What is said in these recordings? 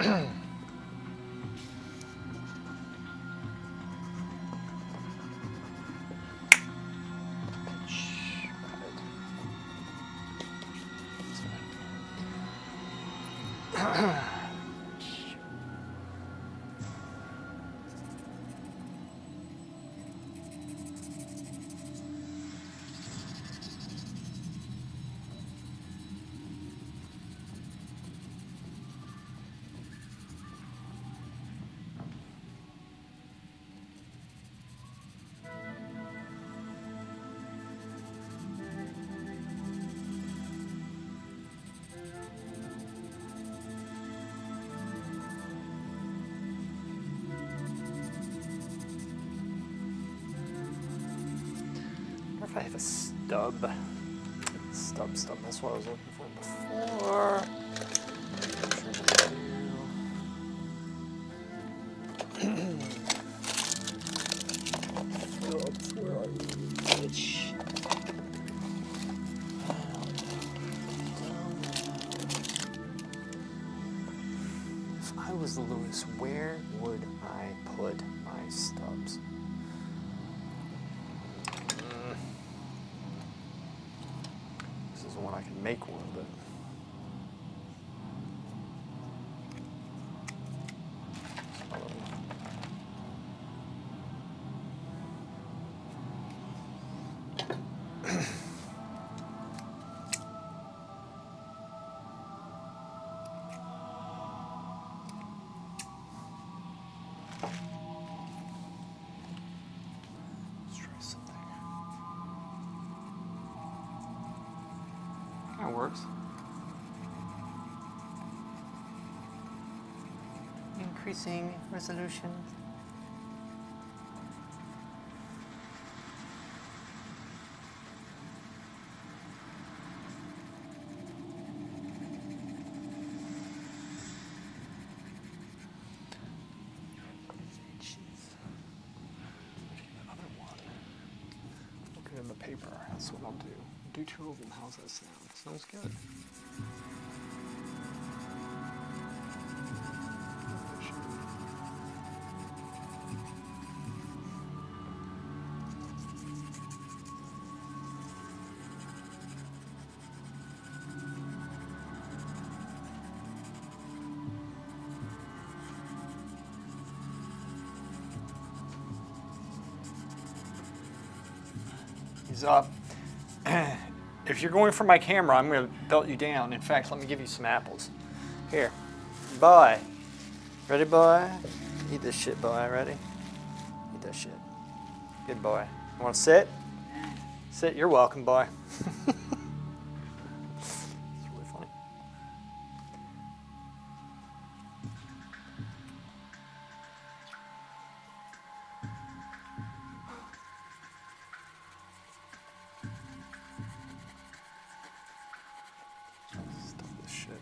If I have a stub, that's what I was looking for before. Stubs, where are you, bitch? If I was Lewis, where would I put my stubs? This is one I can make one, but let's try something. That works. Increasing resolution. Looking in the paper, that's what I'll do. Do two of them, how's that sound? Sounds good. He's up. If you're going for my camera, I'm going to belt you down. In fact, let me give you some apples. Here. Boy. Ready, boy? Eat this shit, boy. Ready? Eat that shit. Good boy. You want to sit? Sit. You're welcome, boy. It's really funny. Stop this shit.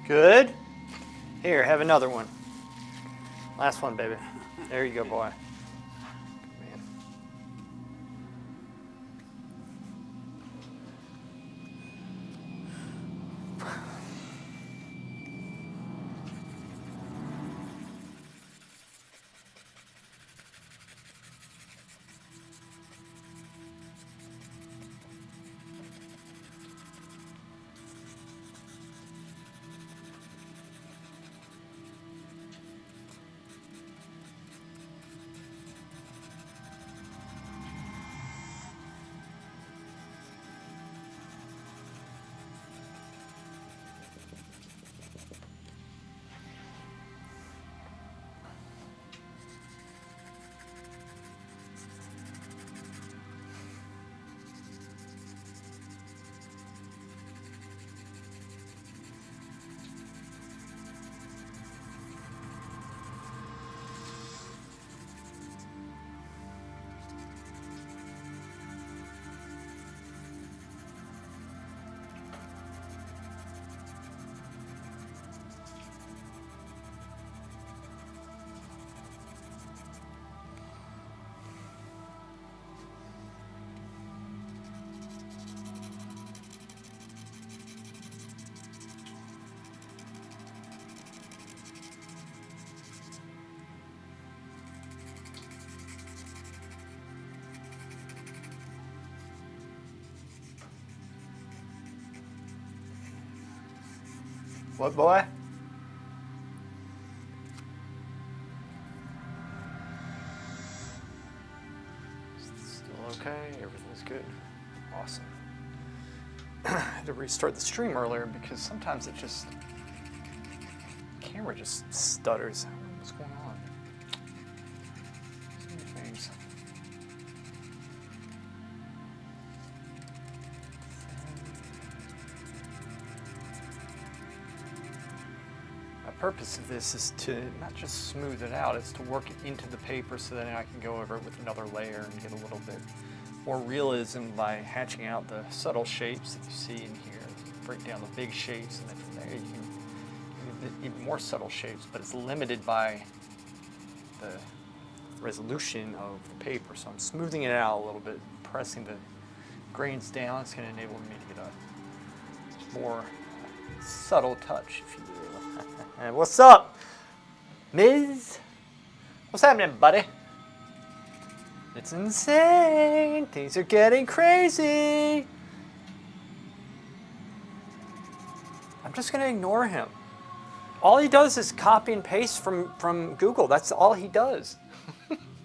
Good. Here, have another one. Last one, baby. There you go, boy. Man. What, boy? Still okay? Everything's good? Awesome. I had to restart the stream earlier because sometimes it just... the camera just stutters. What's going on? So many things. The purpose of this is to not just smooth it out, it's to work it into the paper so then I can go over it with another layer and get a little bit more realism by hatching out the subtle shapes that you see in here. Break down the big shapes, and then from there you can get even more subtle shapes, but it's limited by the resolution of the paper. So I'm smoothing it out a little bit, pressing the grains down. It's going to enable me to get a more subtle touch, if you will. And what's up, Miz? What's happening, buddy? It's insane. Things are getting crazy. I'm just going to ignore him. All he does is copy and paste from Google. That's all he does.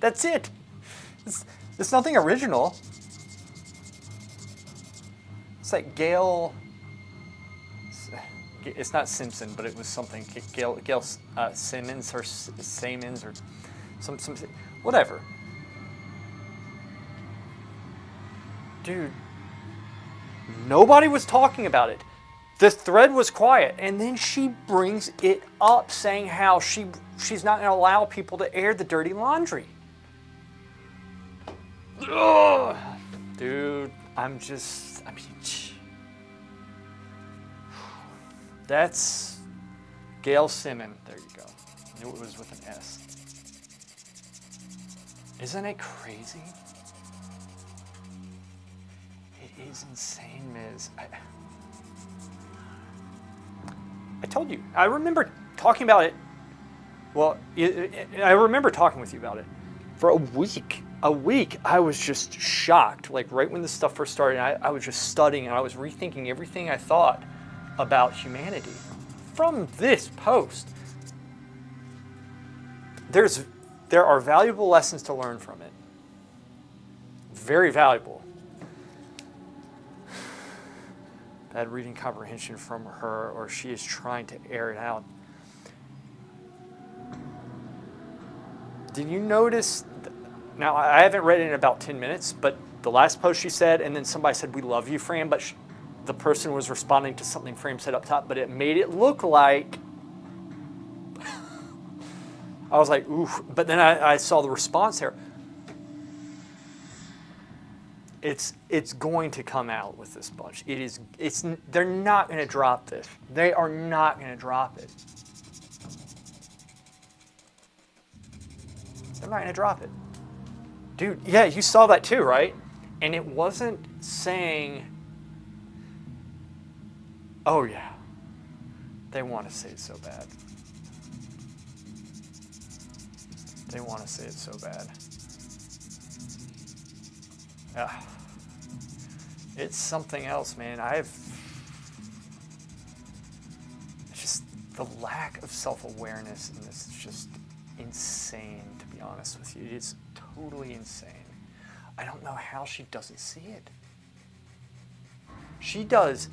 That's it. It's nothing original. It's like Gail... It's not Simpson, but it was something. Gail Simmons or Simmons or some whatever. Dude, nobody was talking about it. The thread was quiet, and then she brings it up saying how she's not going to allow people to air the dirty laundry. Ugh. Dude, I mean, that's Gail Simmons. There you go. I knew it was with an S. Isn't it crazy? It is insane, Miz. I told you. I remember talking about it. Well, I remember talking with you about it for a week. A week, I was just shocked. Like right when this stuff first started, I was just studying and I was rethinking everything I thought about humanity from this post. There are valuable lessons to learn from it. Very valuable. Bad reading comprehension from her, or she is trying to air it out. Did you notice? Now, I haven't read it in about 10 minutes, but the last post she said, and then somebody said, "We love you, Fran," but the person was responding to something Fran said up top, but it made it look like... I was like, oof. But then I saw the response there. It's going to come out with this bunch. They're not going to drop this. They are not going to drop it. They're not going to drop it. Dude, yeah, you saw that too, right? And it wasn't saying, oh yeah, they want to say it so bad. They want to say it so bad. It's something else, man. Just the lack of self-awareness in this is just insane, to be honest with you. It's totally insane. I don't know how she doesn't see it. She does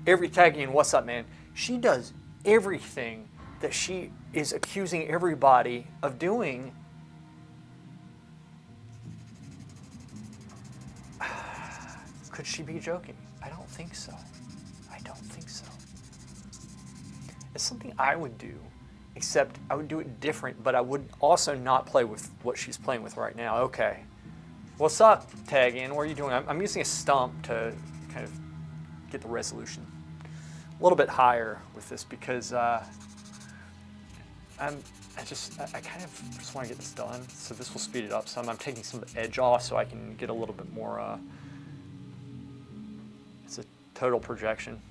tagging in What's Up, Man. She does everything that she is accusing everybody of doing. Could she be joking? I don't think so. I don't think so. It's something I would do, except I would do it different, but I would also not play with what she's playing with right now. Okay. What's up, tag in? What are you doing? I'm using a stump to kind of get the resolution a little bit higher with this because I kind of just want to get this done. So this will speed it up some. I'm taking some of the edge off so I can get a little bit more. It's a total projection.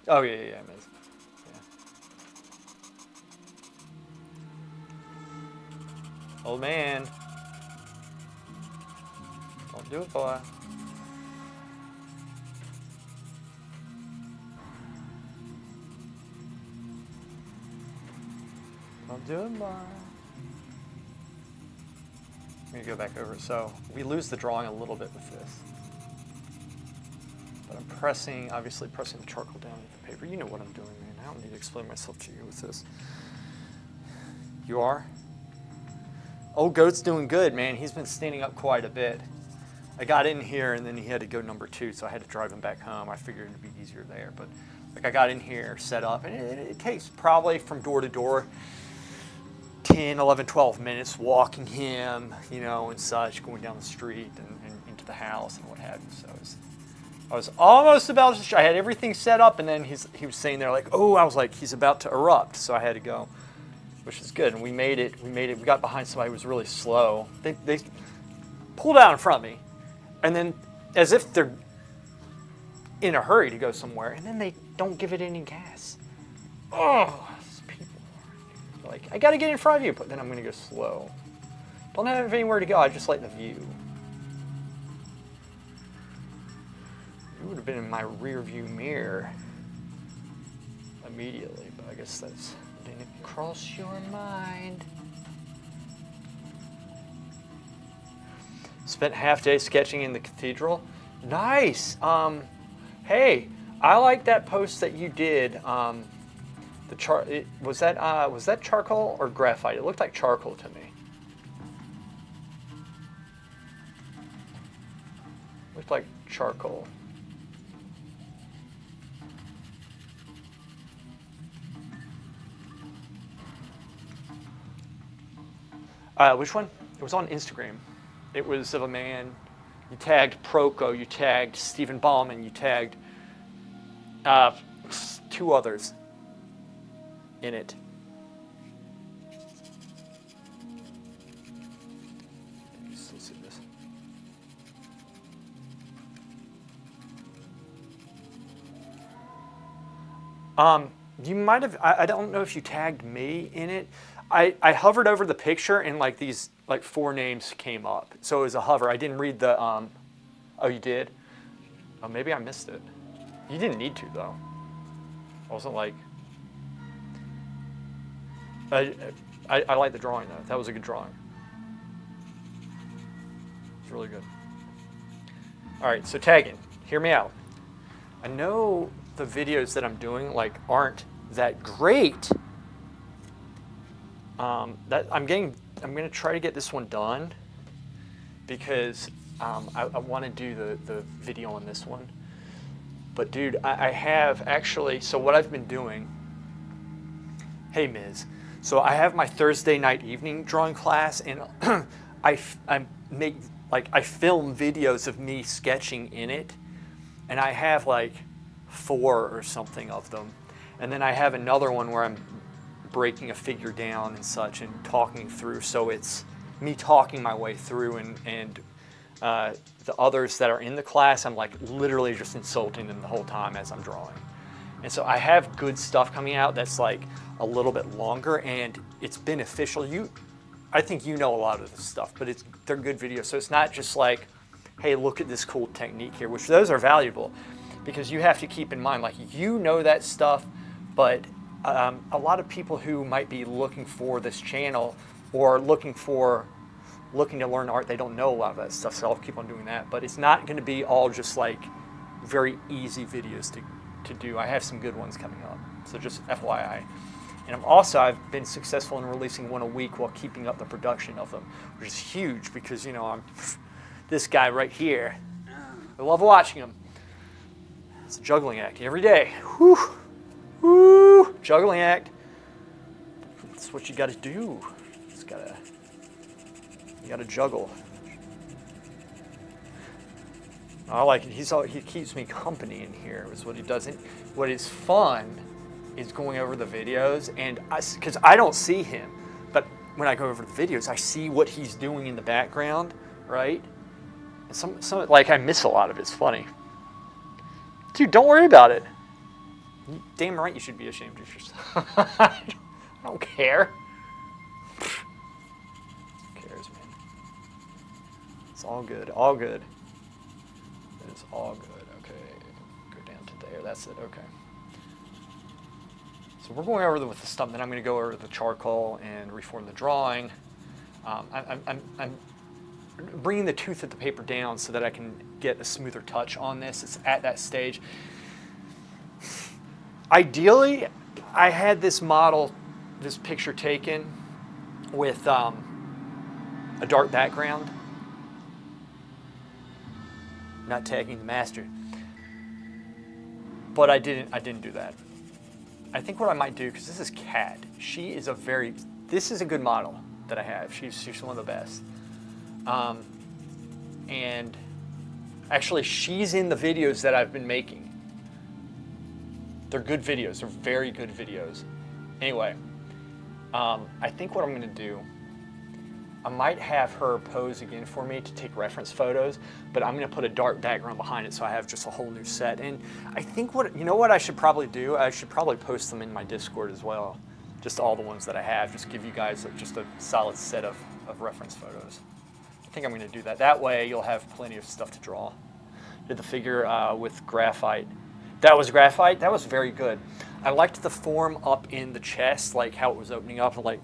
Oh yeah, it is. Yeah. Old man. Don't do it, boy. Don't do it, boy. I'm gonna go back over. So we lose the drawing a little bit with this. But I'm obviously pressing the charcoal down with the paper. You know what I'm doing, man. I don't need to explain myself to you with this. You are? Old Goat's doing good, man. He's been standing up quite a bit. I got in here and then he had to go number 2, so I had to drive him back home. I figured it'd be easier there. But like I got in here, set up, and it takes probably from door to door 10, 11, 12 minutes walking him, and such, going down the street and into the house and what have you. So I was almost about to, I had everything set up, and then he was saying there like, oh, I was like, he's about to erupt, so I had to go, which is good. And we made it. We got behind somebody who was really slow. They pulled out in front of me, and then as if they're in a hurry to go somewhere, and then they don't give it any gas. Oh, these people. Like, I got to get in front of you, but then I'm going to go slow. Don't have anywhere to go. I just like the view. You would have been in my rear view mirror immediately, but I guess that's didn't cross your mind. Spent half day sketching in the cathedral. Nice. Hey, I like that post that you did. Was that charcoal or graphite? It looked like charcoal to me. Looked like charcoal. Which one? It was on Instagram. It was of a man. You tagged Proko, you tagged Stephen Ballman, you tagged 2 others in it. You still see this? You might have. I don't know if you tagged me in it. I hovered over the picture and like these 4 names came up. So it was a hover. I didn't read the. Oh, you did? Oh, maybe I missed it. You didn't need to though. I wasn't like. I like the drawing though. That was a good drawing. It's really good. All right, so tagging. Hear me out. I know the videos that I'm doing aren't that great. I'm going to try to get this one done because I want to do the video on this one. But dude, I have actually, so what I've been doing, hey Miz, so I have my Thursday night evening drawing class, and I make like I film videos of me sketching in it, and I have like 4 or something of them. And then I have another one where I'm breaking a figure down and such and talking through. So it's me talking my way through, and the others that are in the class, I'm like literally just insulting them the whole time as I'm drawing. And so I have good stuff coming out that's like a little bit longer, and it's beneficial. I think you know a lot of this stuff, but they're good videos. So it's not just like, hey, look at this cool technique here, which those are valuable, because you have to keep in mind, like, you know that stuff, but a lot of people who might be looking for this channel or looking to learn art, they don't know a lot of that stuff, so I'll keep on doing that. But it's not going to be all just like very easy videos to do. I have some good ones coming up, so just FYI. And I've been successful in releasing one a week while keeping up the production of them, which is huge because, you know, I'm this guy right here. I love watching him. It's a juggling act every day. Whew. Woo! Juggling act. That's what you got to do. You got to juggle. I like it. He keeps me company in here. Is what he does. What is fun is going over the videos, and because I don't see him, but when I go over the videos, I see what he's doing in the background, right? And some like I miss a lot of it. It's funny. Dude, don't worry about it. Damn right you should be ashamed of yourself. I don't care. Who cares, man? It's all good. All good. It's all good. Okay. Go down to there. That's it. Okay. So we're going over with the stump, then I'm going to go over the charcoal and reform the drawing. I'm bringing the tooth of the paper down so that I can get a smoother touch on this. It's at that stage. Ideally, I had this picture taken with a dark background. Not tagging the master. But I didn't do that. I think what I might do, because this is Kat, this is a good model that I have. She's one of the best. And actually, she's in the videos that I've been making. They're good videos. They're very good videos. Anyway, I think what I'm going to do, I might have her pose again for me to take reference photos, but I'm going to put a dark background behind it so I have just a whole new set. And I think what I should probably do, I should probably post them in my Discord as well. Just all the ones that I have, just give you guys just a solid set of reference photos. I think I'm going to do that. That way you'll have plenty of stuff to draw. Did the figure with graphite. That was graphite. That was very good. I liked the form up in the chest, like how it was opening up, and like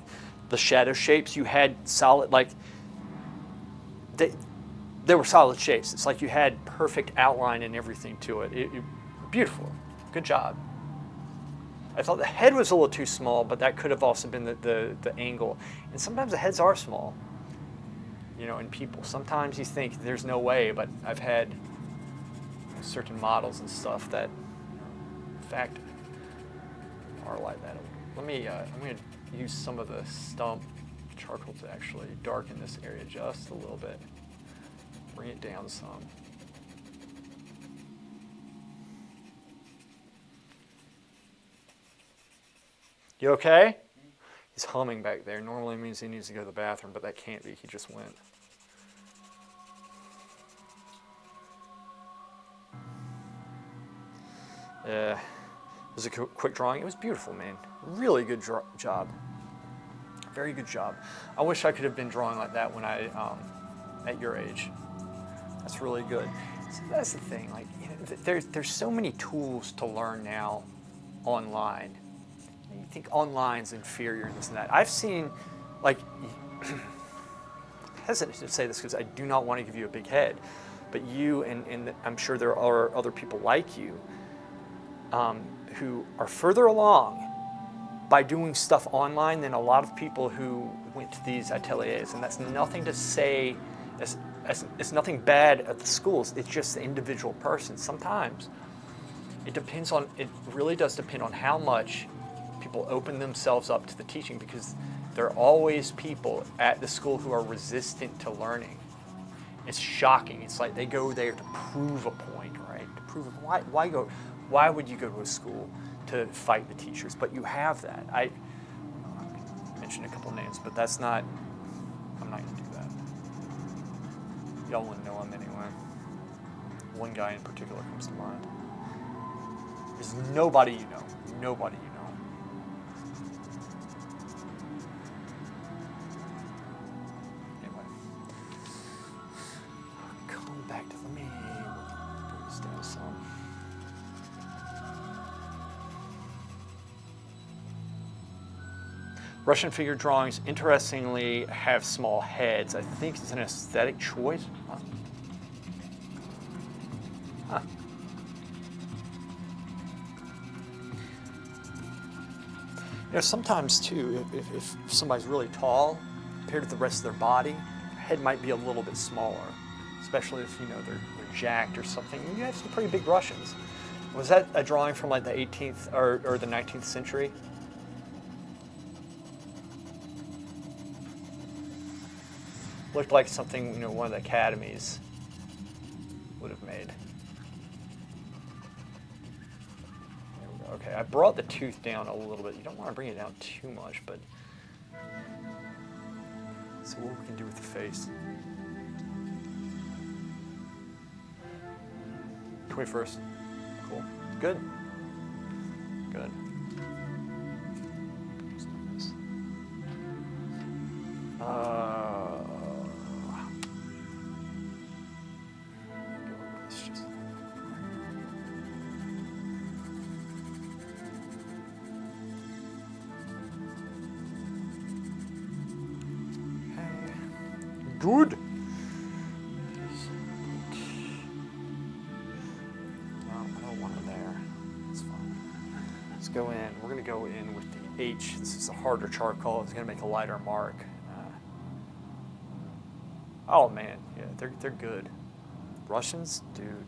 the shadow shapes. You had solid, like they were solid shapes. It's like you had perfect outline and everything to it. Beautiful. Good job. I thought the head was a little too small, but that could have also been the angle. And sometimes the heads are small, you know, in people. Sometimes you think there's no way, but I've had certain models and stuff that, in fact, are like that. I'm going to use some of the stump charcoal to actually darken this area just a little bit. Bring it down some. You okay? He's humming back there. Normally means he needs to go to the bathroom, but that can't be. He just went. It was a quick drawing. It was beautiful, man. Really good job. Very good job. I wish I could have been drawing like that when I, at your age. That's really good. So that's the thing. Like, you know, there's so many tools to learn now online. You think online's inferior and this and that. I've seen, like, I'm hesitant to say this because I do not want to give you a big head, but you and I'm sure there are other people like you who are further along by doing stuff online than a lot of people who went to these ateliers. And that's nothing to say, it's nothing bad at the schools. It's just the individual person. Sometimes it really does depend on how much people open themselves up to the teaching, because there are always people at the school who are resistant to learning. It's shocking. It's like they go there to prove a point, right? To prove why go? Why would you go to a school to fight the teachers? But you have that. I mentioned a couple names, but that's not. I'm not going to do that. Y'all wouldn't know him anyway. One guy in particular comes to mind. There's nobody you know. Nobody you know. Anyway. Come back to me. Bring this down some. Russian figure drawings, interestingly, have small heads. I think it's an aesthetic choice. Huh. You know, sometimes too, if somebody's really tall, compared to the rest of their body, their head might be a little bit smaller, especially if, you know, they're jacked or something. You have some pretty big Russians. Was that a drawing from like the 18th or the 19th century? Looked like something, you know, one of the academies would have made. Okay, I brought the tooth down a little bit. You don't want to bring it down too much, but so what we can do with the face. 21st. Cool. Good. Good. Let's just. Good. No, I don't want it there. That's fine. Let's go in. We're going to go in with the H. This is a harder charcoal. It's going to make a lighter mark. Oh man, yeah, they're good. Russians, dude,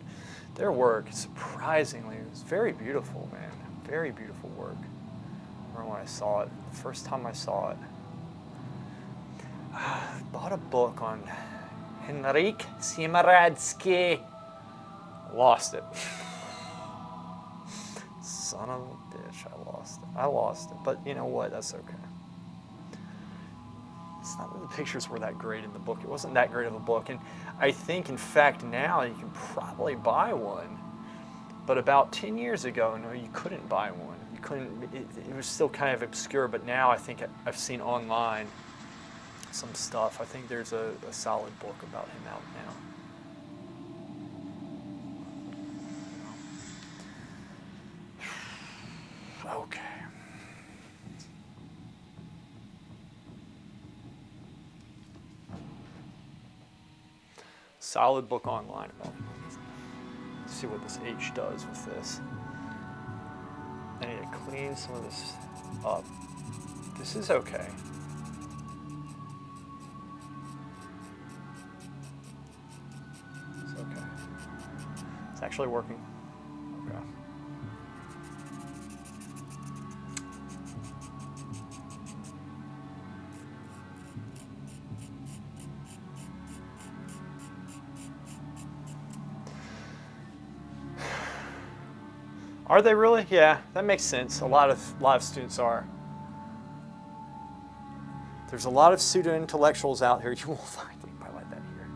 their work surprisingly is very beautiful, man. Very beautiful work. I remember when I saw it, the first time I saw it. I bought a book on Henryk Siemiradsky. Lost it. Son of a bitch, I lost it. But you know what? That's okay. It's not that the pictures were that great in the book. It wasn't that great of a book. And I think, in fact, now you can probably buy one. But about 10 years ago, no, you couldn't buy one. You couldn't. It was still kind of obscure. But now I think I've seen online some stuff. I think there's a solid book about him out now. Okay. Solid book online about him. Let's see what this H does with this. I need to clean some of this up. This is okay. It's okay. It's actually working. Okay. Are they really? Yeah, that makes sense. A lot of students are. There's a lot of pseudo-intellectuals out here. You won't find anybody like that here.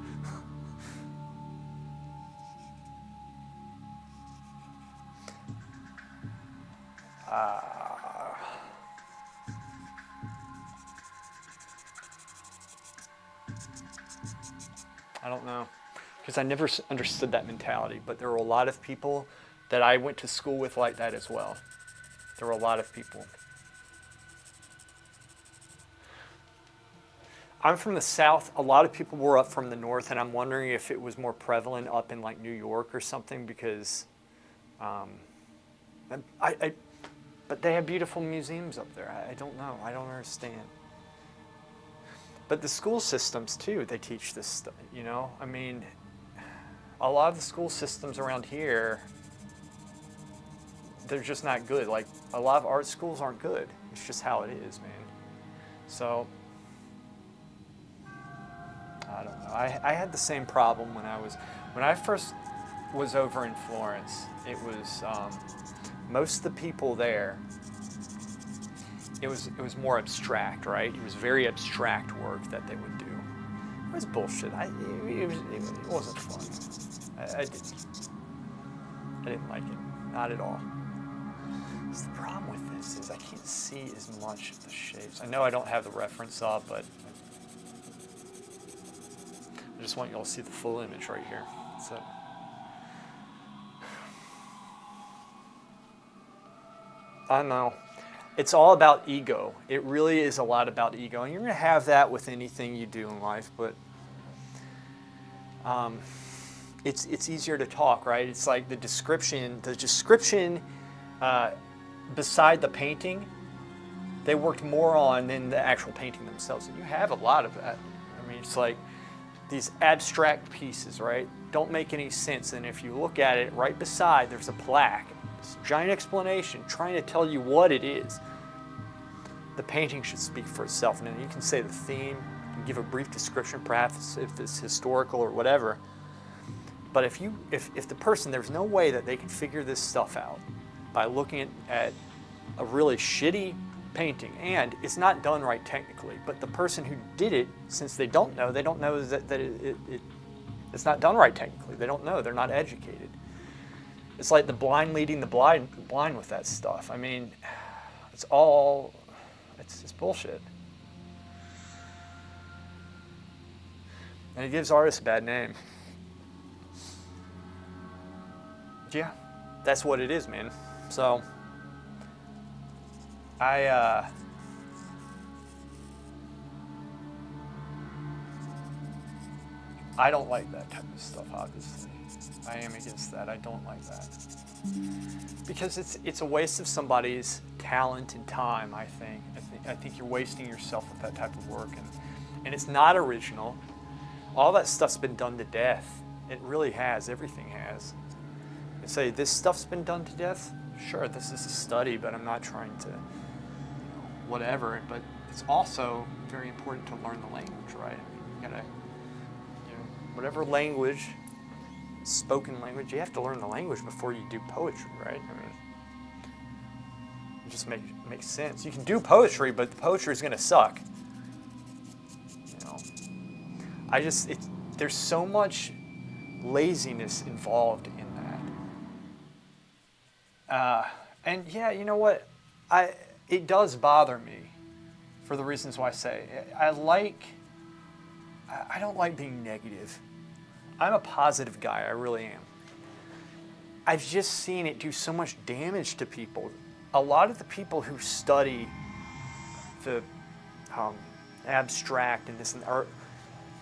I don't know, because I never understood that mentality. But there were a lot of people that I went to school with like that as well. There were a lot of people. I'm from the South. A lot of people were up from the North, and I'm wondering if it was more prevalent up in like New York or something, because but they have beautiful museums up there. I don't know. I don't understand. But the school systems too, they teach this stuff, you know? I mean, a lot of the school systems around here, they're just not good. Like, a lot of art schools aren't good. It's just how it is, man. So, I don't know. I had the same problem when I first was over in Florence. It was most of the people there. It was more abstract, right? It was very abstract work that they would do. It was bullshit. It wasn't fun. I didn't like it, not at all. So the problem with this is I can't see as much of the shapes. I know I don't have the reference up, but I just want you all to see the full image right here. So, I know. It's all about ego. It really is a lot about ego. And you're going to have that with anything you do in life, but it's easier to talk, right? It's like the description beside the painting, they worked more on than the actual painting themselves. And you have a lot of that. I mean, it's like these abstract pieces, right? Don't make any sense. And if you look at it right beside, there's a plaque. This giant explanation trying to tell you what it is. The painting should speak for itself. And then you can say the theme, you can give a brief description, perhaps if it's historical or whatever. But if the person, there's no way that they can figure this stuff out by looking at a really shitty painting, and it's not done right technically, but the person who did it, since they don't know that it's not done right technically. They don't know. They're not educated. It's like the blind leading the blind with that stuff. I mean, it's bullshit. And it gives artists a bad name. Yeah, that's what it is, man. So, I don't like that type of stuff, obviously. I am against that. I don't like that. Because it's a waste of somebody's talent and time, I think. I think you're wasting yourself with that type of work. And it's not original. All that stuff's been done to death. It really has. Everything has. And say, this stuff's been done to death? Sure, this is a study, but I'm not trying to, whatever. But it's also very important to learn the language, right? I mean, you gotta, whatever language, spoken language, you have to learn the language before you do poetry, right? I mean, it just makes sense. You can do poetry, but the poetry is gonna suck. There's so much laziness involved in that. And yeah, you know what? It does bother me for the reasons why I say. I don't like being negative. I'm a positive guy, I really am. I've just seen it do so much damage to people. A lot of the people who study the abstract and this and are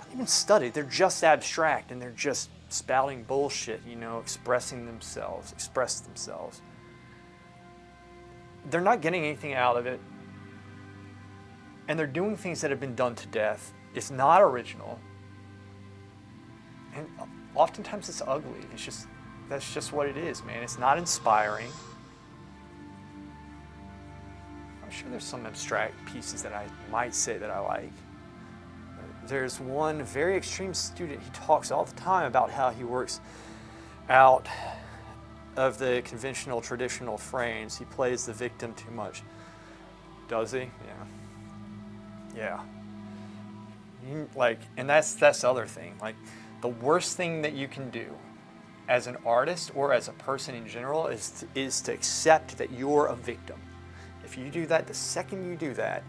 not even study, they're just abstract and they're just spouting bullshit, express themselves. They're not getting anything out of it. And they're doing things that have been done to death. It's not original. And oftentimes it's ugly. That's just what it is, man. It's not inspiring. I'm sure there's some abstract pieces that I might say that I like. There's one very extreme student, he talks all the time about how he works out of the conventional, traditional frames. He plays the victim too much. Does he? Yeah. And that's the other thing. Like, the worst thing that you can do as an artist or as a person in general is to accept that you're a victim. If you do that, the second you do that,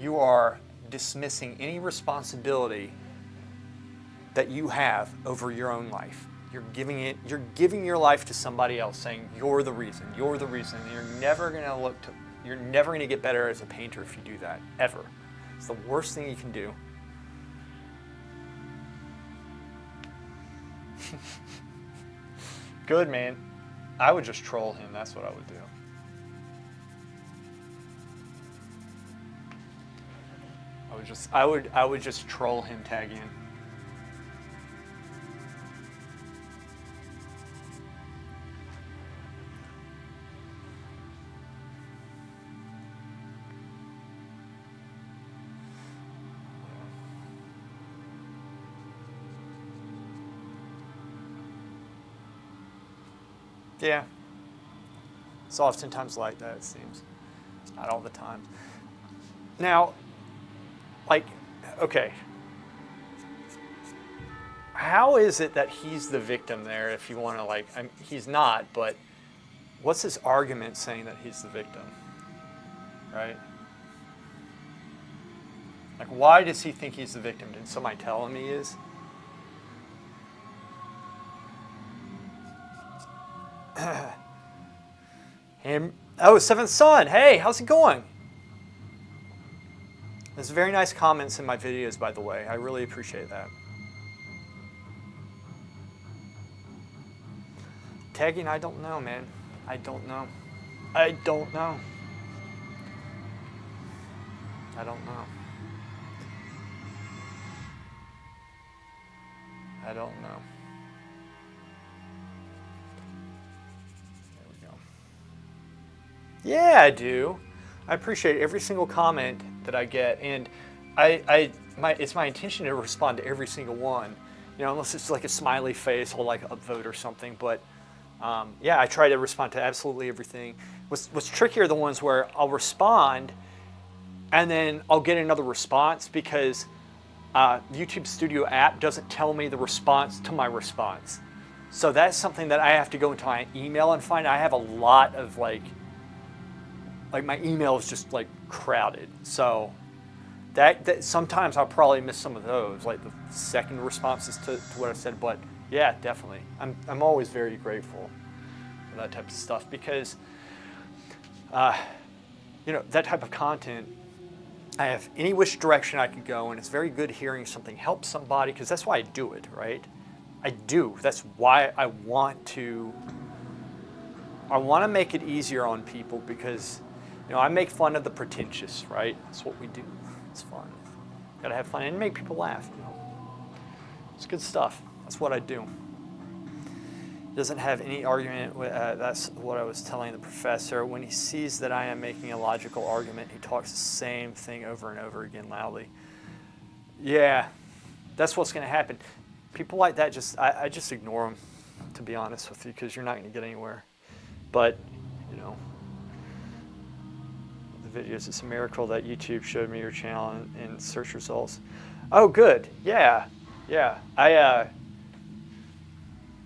you are dismissing any responsibility that you have over your own life. You're giving your life to somebody else, saying you're the reason. And you're never gonna get better as a painter if you do that, ever. It's the worst thing you can do. Good, man. I would just troll him. That's what I would do. I would just troll him, tag in. Yeah. It's oftentimes like that, it seems. It's not all the time. Now, like, okay. How is it that he's the victim there if you want to, like, he's not, but what's his argument saying that he's the victim? Right? Like, why does he think he's the victim? Did somebody tell him he is? Oh, Seventh Son. Hey, how's it going? There's very nice comments in my videos, by the way. I really appreciate that. Tagging, I don't know, man. I don't know. I don't know. I don't know. I don't know. There we go. Yeah, I do. I appreciate every single comment that I get, and it's my intention to respond to every single one. You know, unless it's like a smiley face, I'll like upvote or something. But yeah, I try to respond to absolutely everything. What's trickier are the ones where I'll respond, and then I'll get another response because YouTube Studio app doesn't tell me the response to my response. So that's something that I have to go into my email and find. I have a lot of like my email is just like crowded. So that sometimes I'll probably miss some of those, like the second responses to what I said. But yeah, definitely. I'm always very grateful for that type of stuff because you know, that type of content, I have any which direction I could go, and it's very good hearing something help somebody because that's why I do it, right? I do. That's why I want to make it easier on people because, you know, I make fun of the pretentious, right? That's what we do. It's fun. Gotta have fun and make people laugh, you know. It's good stuff. That's what I do. Doesn't have any argument. That's what I was telling the professor. When he sees that I am making a logical argument, he talks the same thing over and over again loudly. Yeah, that's what's going to happen. People like that, I just ignore them, to be honest with you, because you're not going to get anywhere. But, you know, the videos, it's a miracle that YouTube showed me your channel in search results. Oh, good. Yeah.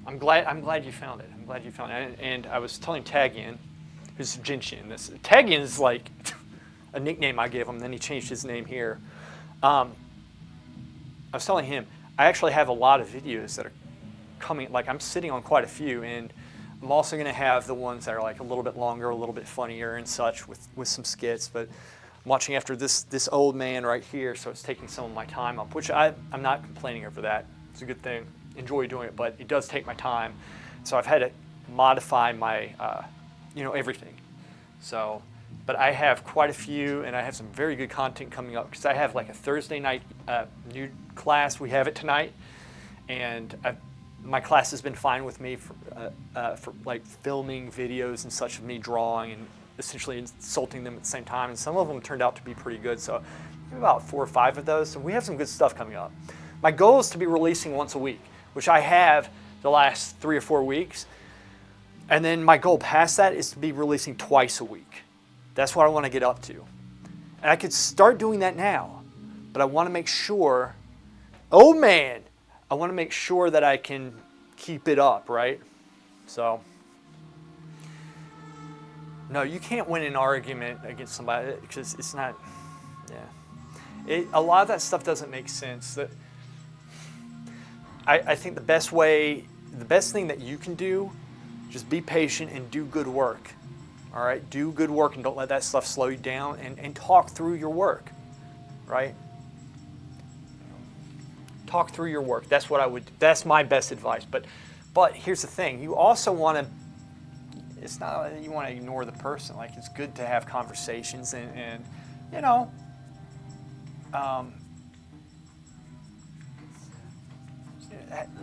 I'm glad you found it. I'm glad you found it. And I was telling Tagian, who's Jinshin, this Tagian is like a nickname I gave him. Then he changed his name here. I was telling him I actually have a lot of videos that are coming. Like I'm sitting on quite a few, and I'm also going to have the ones that are like a little bit longer, a little bit funnier, and such with some skits. But I'm watching after this old man right here, so it's taking some of my time up, which I'm not complaining over that. It's a good thing. Enjoy doing it, but it does take my time. So I've had to modify my, you know, everything. So, but I have quite a few, and I have some very good content coming up because I have like a Thursday night new class. We have it tonight, and my class has been fine with me for like filming videos and such of me drawing and essentially insulting them at the same time. And some of them turned out to be pretty good. So about 4 or 5 of those. So we have some good stuff coming up. My goal is to be releasing once a week, which I have the last 3 or 4 weeks. And then my goal past that is to be releasing twice a week. That's what I want to get up to. And I could start doing that now, but I want to make sure, oh man, I want to make sure that I can keep it up, right? So, no, you can't win an argument against somebody because it's not, yeah. A lot of that stuff doesn't make sense. I think the best thing that you can do, just be patient and do good work. All right, do good work and don't let that stuff slow you down and talk through your work, right? Talk through your work. That's my best advice. But here's the thing, you also want to, it's not that you want to ignore the person. Like it's good to have conversations and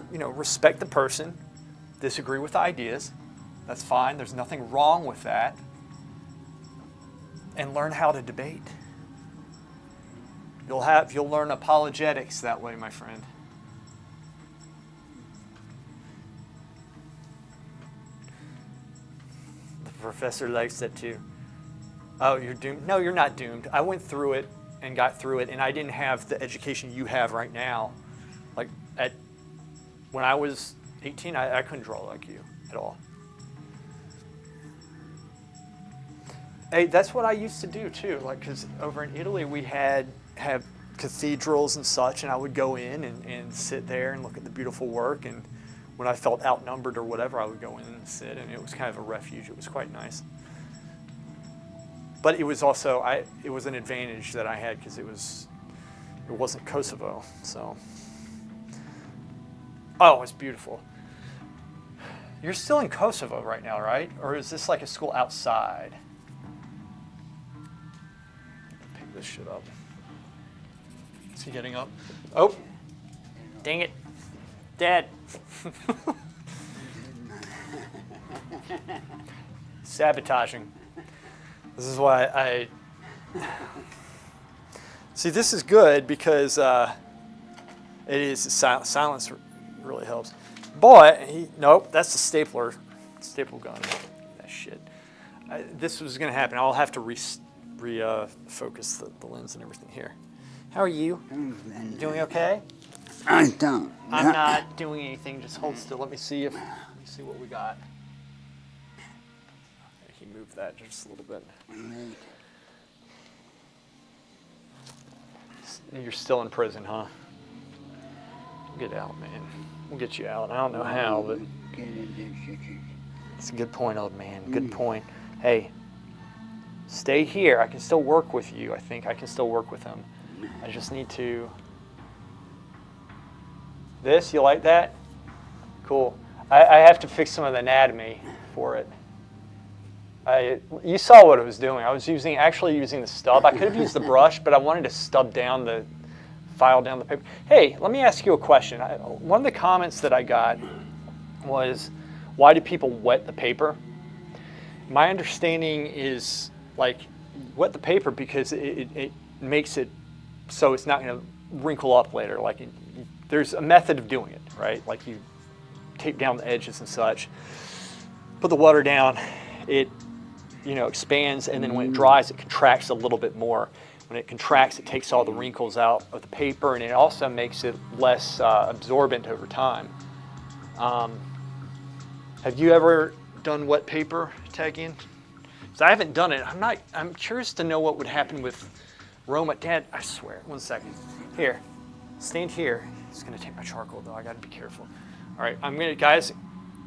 you know, respect the person, disagree with ideas. That's fine. There's nothing wrong with that. And learn how to debate. You'll learn apologetics that way, my friend. professor likes that too. Oh, you're doomed? No, you're not doomed. I went through it and got through it, and I didn't have the education you have right now. Like, when I was 18, I couldn't draw like you at all. Hey, that's what I used to do too. Like, because over in Italy we have cathedrals and such, and I would go in and sit there and look at the beautiful work. And when I felt outnumbered or whatever, I would go in and sit, and it was kind of a refuge. It was quite nice. But it was also it was an advantage that I had because it wasn't Kosovo. So, oh, it's beautiful. You're still in Kosovo right now, right? Or is this like a school outside? Pick this shit up. Is he getting up? Oh, dang it, Dad. Sabotaging. This is why I see. This is good because it is silence really helps. But nope, that's the staple gun. That shit. This was gonna happen. I'll have to focus the lens and everything here. How are you? Doing okay? I don't. I'm not doing anything. Just hold still. Let me see what we got. He moved that just a little bit. You're still in prison, huh? Get out, man. We'll get you out. I don't know how, but it's a good point, old man. Good point. Hey, stay here. I can still work with you. I think I can still work with him. I just need to. This, you like that? Cool. I have to fix some of the anatomy for it. You saw what I was doing. I was actually using the stub. I could have used the brush, but I wanted to stub down file down the paper. Hey, let me ask you a question. One of the comments that I got was, why do people wet the paper? My understanding is, like, wet the paper because it makes it so it's not going to wrinkle up later. Like, there's a method of doing it, right? Like, you tape down the edges and such, put the water down, it expands, and then when it dries, it contracts a little bit more. When it contracts, it takes all the wrinkles out of the paper, and it also makes it less absorbent over time. Have you ever done wet paper tagging? So I haven't done it. I'm curious to know what would happen with Roma. Dad, I swear, 1 second. Here, stand here. It's gonna take my charcoal though. I gotta be careful. All right, guys,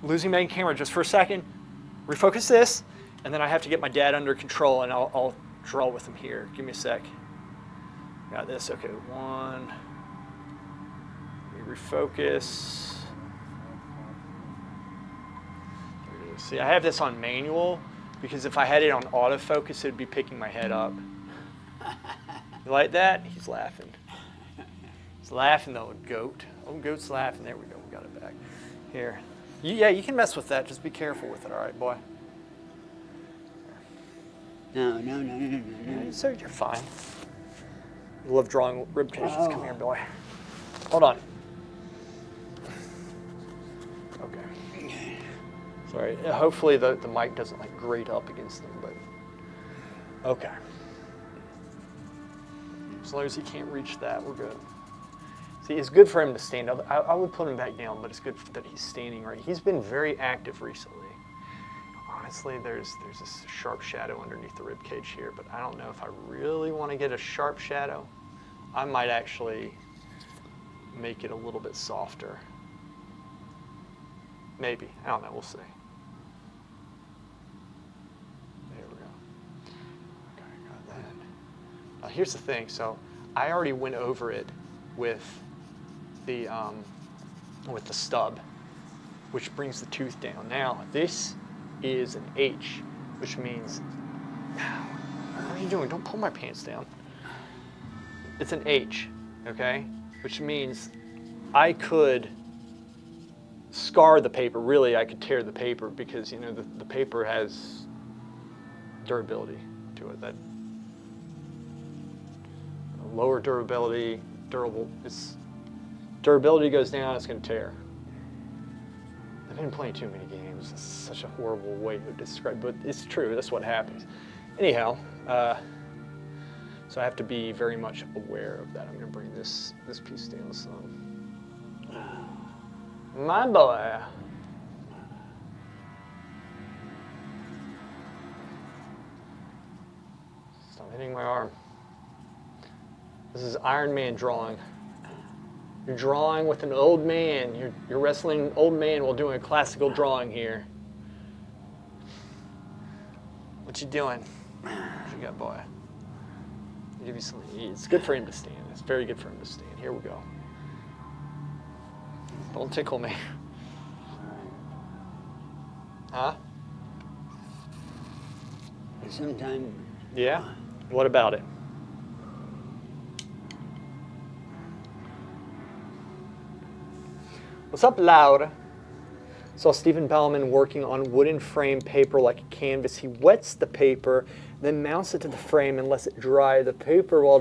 losing main camera just for a second. Refocus this, and then I have to get my dad under control, and I'll draw with him here. Give me a sec. Got this. Okay, one. Let me refocus. There it is. See, I have this on manual because if I had it on autofocus, it'd be picking my head up. You like that? He's laughing. He's laughing, though, goat. Oh, goat's laughing. There we go. We got it back. Here. You can mess with that. Just be careful with it, all right, boy? No. So you're fine. You love drawing rib cages. Come here, boy. Hold on. Okay. Sorry. Hopefully the mic doesn't like grate up against them, but okay. As long as he can't reach that, we're good. See, it's good for him to stand up. I would put him back down, but it's good that he's standing right. He's been very active recently. Honestly, there's this sharp shadow underneath the rib cage here, but I don't know if I really want to get a sharp shadow. I might actually make it a little bit softer. Maybe. I don't know. We'll see. There we go. Okay, got that. Now, here's the thing. So I already went over it with the stub, which brings the tooth down. Now, this is an H, which means, what are you doing? Don't pull my pants down. It's an H, okay? Which means I could scar the paper. Really, I could tear the paper because, the paper has durability to it. That lower durability, durability goes down, it's going to tear. The been playing too many games. It's such a horrible way to describe, but it's true. That's what happens. Anyhow, so I have to be very much aware of that. I'm going to bring this piece of stainless on. My boy. Stop hitting my arm. This is Iron Man drawing. You're drawing with an old man. You're wrestling an old man while doing a classical drawing here. What you doing? What you got, boy? I'll give you some. It's good for him to stand. It's very good for him to stand. Here we go. Don't tickle me. Huh? Sometimes. Yeah? What about it? What's up, Laura? Saw Stephen Bauman working on wooden frame paper like a canvas. He wets the paper, then mounts it to the frame and lets it dry. The paper while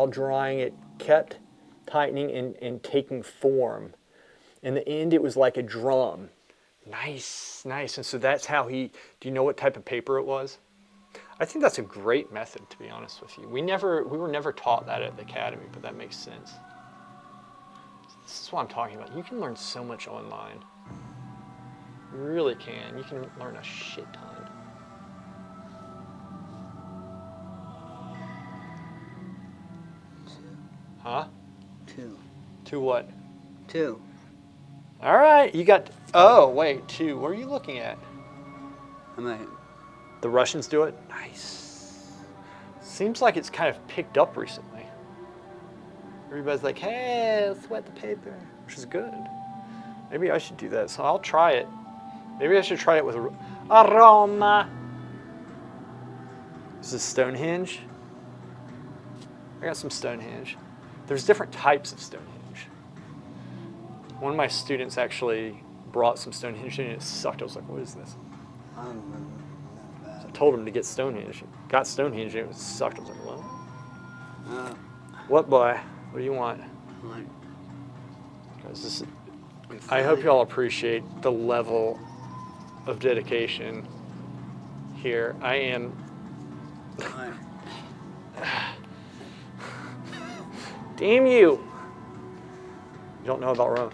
drying it kept tightening and taking form. In the end, it was like a drum. Nice, nice. And so that's how do you know what type of paper it was? I think that's a great method, to be honest with you. We were never taught that at the academy, but that makes sense. This is what I'm talking about. You can learn so much online. You really can. You can learn a shit ton. Huh? 2. 2 what? 2. All right, you got, oh, wait, 2. What are you looking at? I'm like, The Russians do it? Nice. Seems like it's kind of picked up recently. Everybody's like, hey, let's wet the paper, which is good. Maybe I should do that, so I'll try it. Maybe I should try it with aroma. This is Stonehenge. I got some Stonehenge. There's different types of Stonehenge. One of my students actually brought some Stonehenge in and it sucked. I was like, what is this? I told him to get Stonehenge. Got Stonehenge and it sucked. I was like, what? What, boy? What do you want? Guys, I hope y'all appreciate the level of dedication here. I am. Damn you! You don't know about Rome.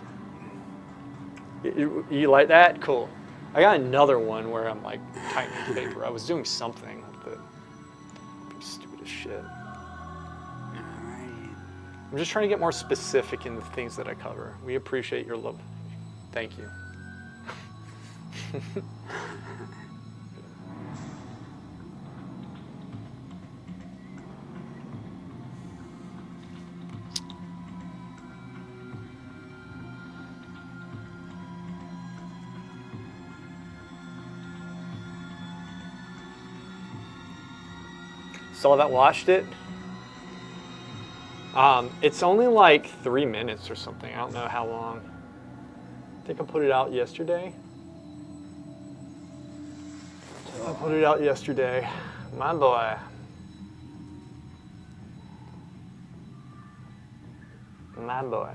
You like that? Cool. I got another one where I'm like tightening paper. I was doing something that stupid as shit. I'm just trying to get more specific in the things that I cover. We appreciate your love. Thank you. Saw that, watched it. It's only like 3 minutes or something. I don't know how long. I think I put it out yesterday. My boy. My boy.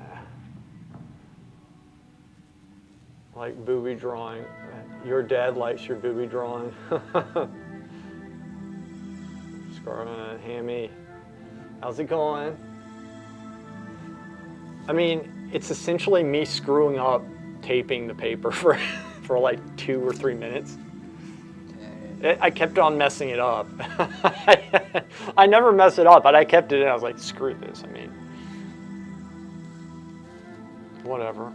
Like booby drawing. Your dad likes your booby drawing. Scarlet, Hammy. How's it going? I mean, it's essentially me screwing up taping the paper for like 2 or 3 minutes. I kept on messing it up. I never mess it up, but I kept it in. I was like, screw this. I mean, whatever.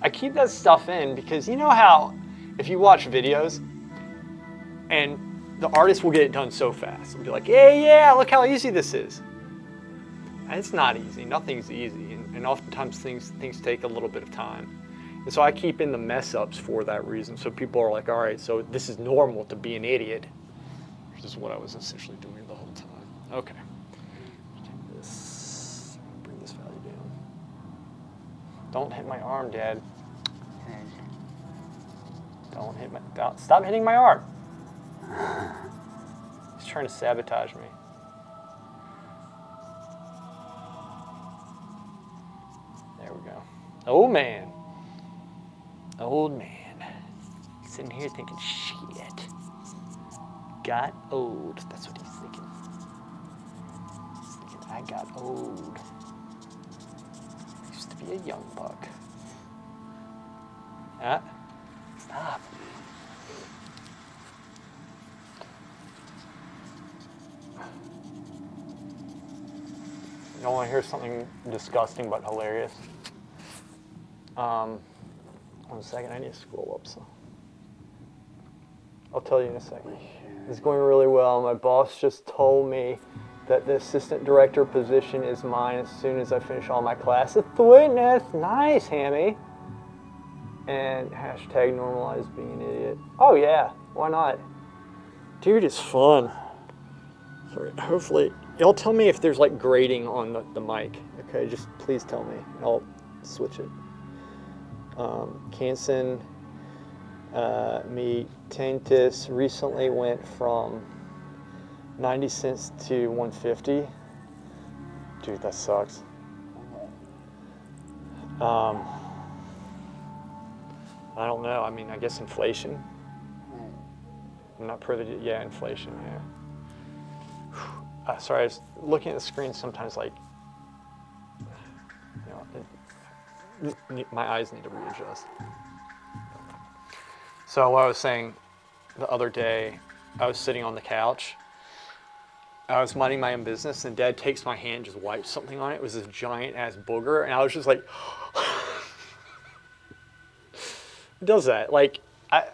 I keep that stuff in because you know how if you watch videos and the artist will get it done so fast. They'll be like, yeah, look how easy this is. And it's not easy. Nothing's easy. And oftentimes things take a little bit of time. And so I keep in the mess ups for that reason. So people are like, all right, so this is normal to be an idiot, which is what I was essentially doing the whole time. Okay. Take this, bring this value down. Don't hit my arm, Dad. Stop hitting my arm. He's trying to sabotage me. There we go. Oh man. Old man. Sitting here thinking, shit. Got old. That's what he's thinking. He's thinking, I got old. Used to be a young buck. Ah. Stop. You don't want to hear something disgusting but hilarious? 1 second, I need to scroll up. So I'll tell you in a second. It's going really well. My boss just told me that the assistant director position is mine as soon as I finish all my classes. Sweetness, nice, Hammy. And hashtag normalize being an idiot. Oh yeah, why not? Dude, it's fun. Sorry, hopefully, y'all tell me if there's like grating on the mic. Okay, just please tell me. I'll switch it. Canson, me, Taintus recently went from 90 cents to 150. Dude, that sucks. I don't know. I mean, I guess inflation. I'm not privy to, yeah, inflation, yeah. Sorry, I was looking at the screen sometimes like, you know, my eyes need to readjust. So what I was saying the other day, I was sitting on the couch. I was minding my own business, and Dad takes my hand and just wipes something on it. It was this giant ass booger, and I was just like, He does that. Like, I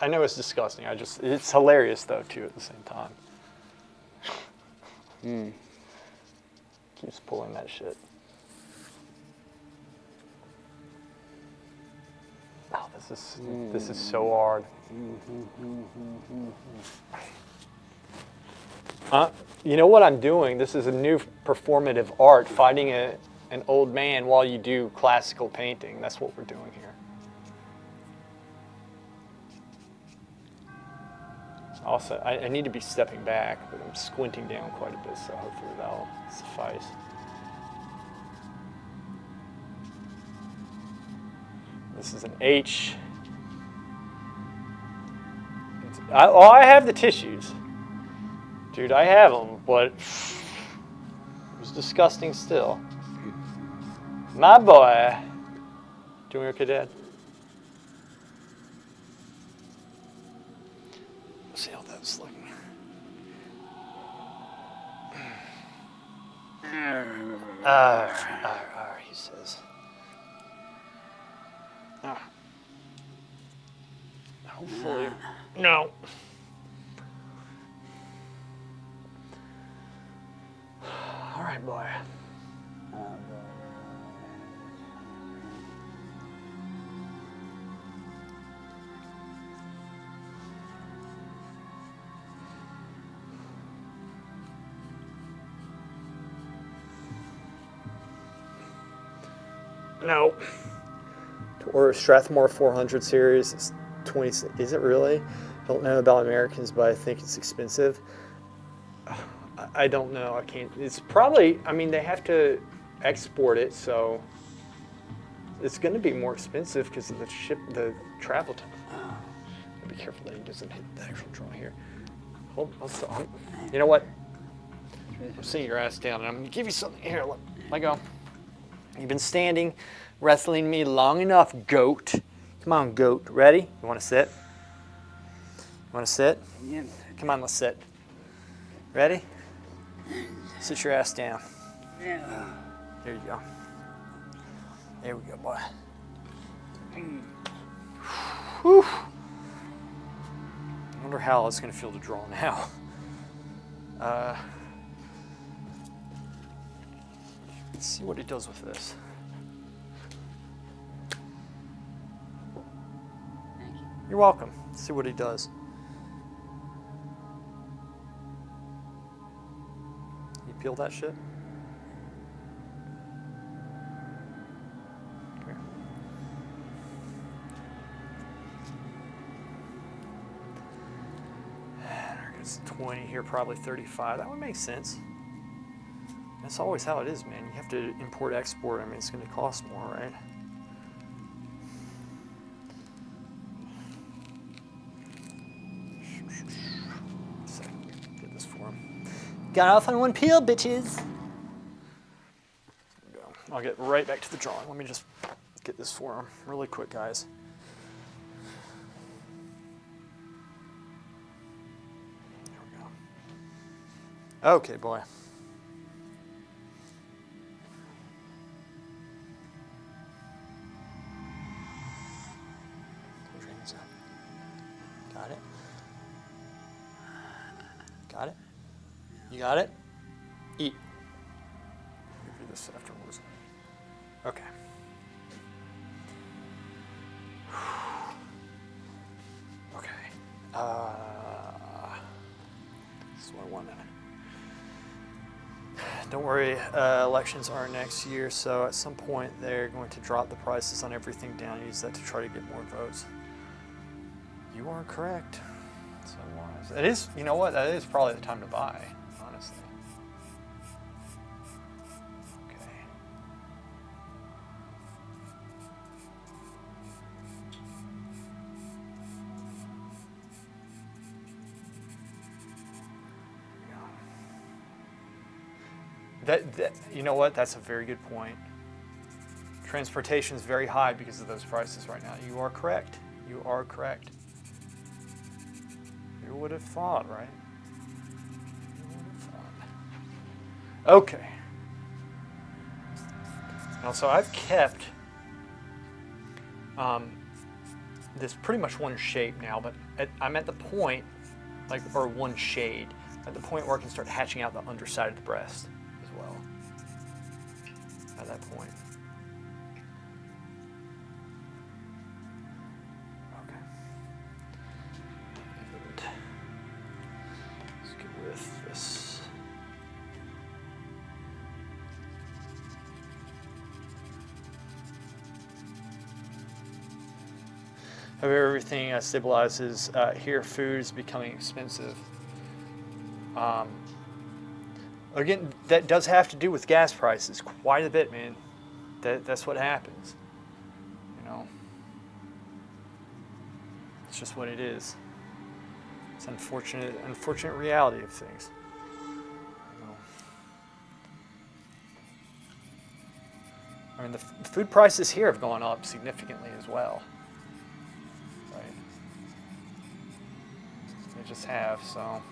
know it's disgusting. It's hilarious though too at the same time. Keeps pulling that shit. Oh, this is so hard. You know what I'm doing? This is a new performative art, finding an old man while you do classical painting. That's what we're doing here. Also, I need to be stepping back, but I'm squinting down quite a bit, so hopefully that'll suffice. This is an H. I have the tissues. Dude, I have them, but it was disgusting still. My boy. Doing okay, Dad? Let's see how that's looking. He says. Hopefully. No. All right, boy. No. To order Strathmore 400 series, it's 20. Is it really? Don't know about Americans, but I think it's expensive. I don't know. I can't. It's probably. I mean, they have to export it, so it's going to be more expensive because of the travel time. Be careful that he doesn't hit the actual draw here. You know what? I'm sitting your ass down, and I'm going to give you something. Here, let go. You've been standing, wrestling me long enough, goat. Come on, goat. Ready? You want to sit? You want to sit? Yeah. Come on, let's sit. Ready? Sit your ass down. Yeah. There you go. There we go, boy. Whew. I wonder how it's going to feel to draw now. Let's see what he does with this. Thank you. You're welcome. Let's see what he does. You peel that shit? Here. There goes 20 here, probably 35. That would make sense. That's always how it is, man. You have to import, export. I mean, it's going to cost more, right? Got off on one peel, bitches. I'll get right back to the drawing. Let me just get this for him really quick, guys. There we go. Okay, boy. Got it? Got it? You got it? Eat. Give you this afterwards. Okay. Okay. This is what I wanted. Don't worry, elections are next year, so at some point they're going to drop the prices on everything down, use that to try to get more votes. You are correct. So wise. It is, you know what, that is probably the time to buy, honestly. Okay. That, you know what, that's a very good point. Transportation is very high because of those prices right now. You are correct. You are correct. You would have thought, right? You would have thought. Okay. Now, so I've kept this pretty much one shape now, but I'm at the point, or one shade, at the point where I can start hatching out the underside of the breast as well. At that point. This. However, everything stabilizes. Here, food is becoming expensive. Again, that does have to do with gas prices quite a bit, man. That's what happens. You know, it's just what it is. It's unfortunate reality of things. I mean, the food prices here have gone up significantly as well. Right? They just have, so.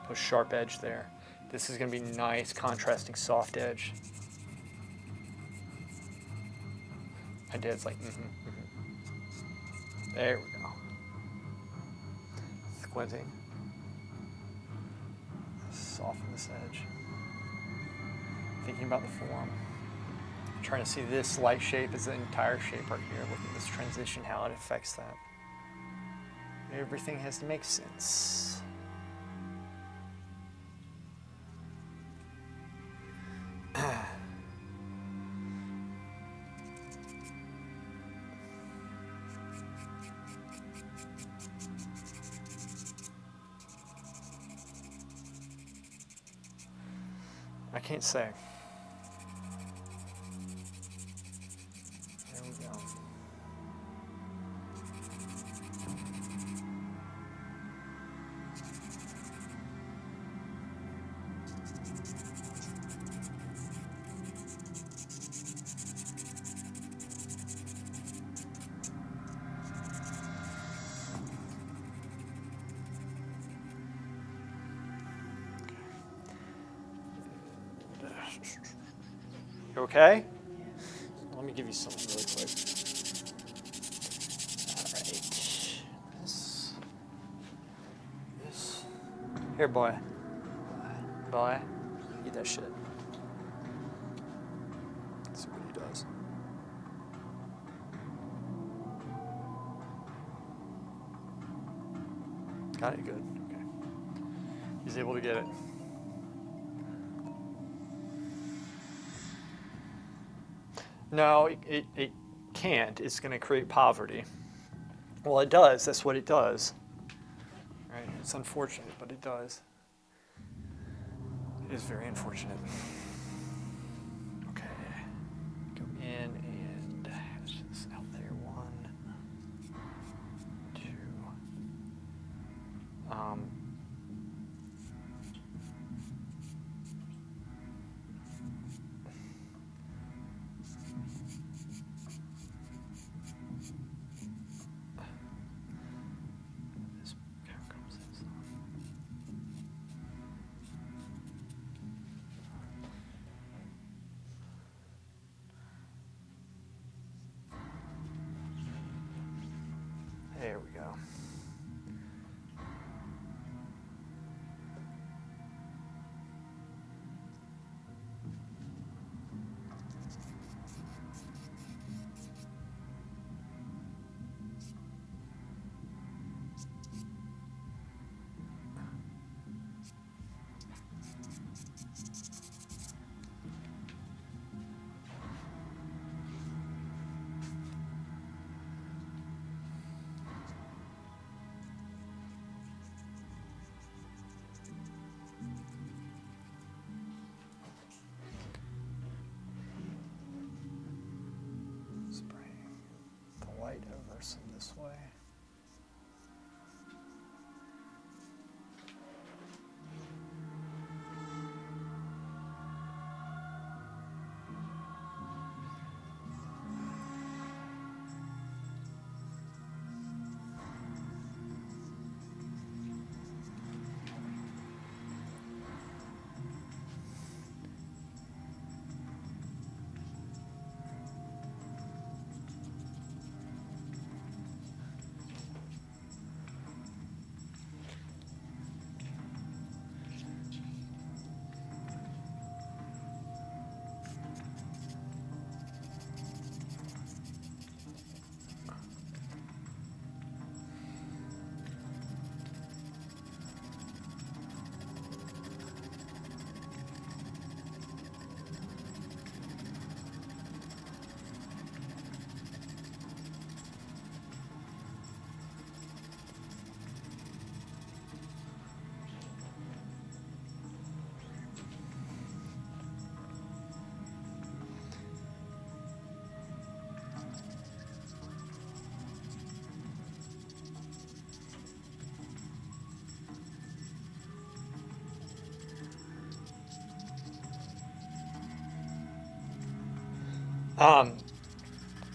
Put a sharp edge there. This is going to be nice, contrasting soft edge. My dad's like, There we go. Squinting. Soften this edge. Thinking about the form. Trying to see this light shape as the entire shape right here. Look at this transition, how it affects that. Everything has to make sense. I can't say. There we go. You okay? Let me give you something really quick. All right. This. Here, boy. Boy. Eat that shit. Let's see what he does. Got it, good. Okay. He's able to get it. No, it can't. It's going to create poverty. Well, it does. That's what it does. Right? It's unfortunate, but it does. It is very unfortunate. Okay. Go in and hatch this out there. 1, 2, some this way.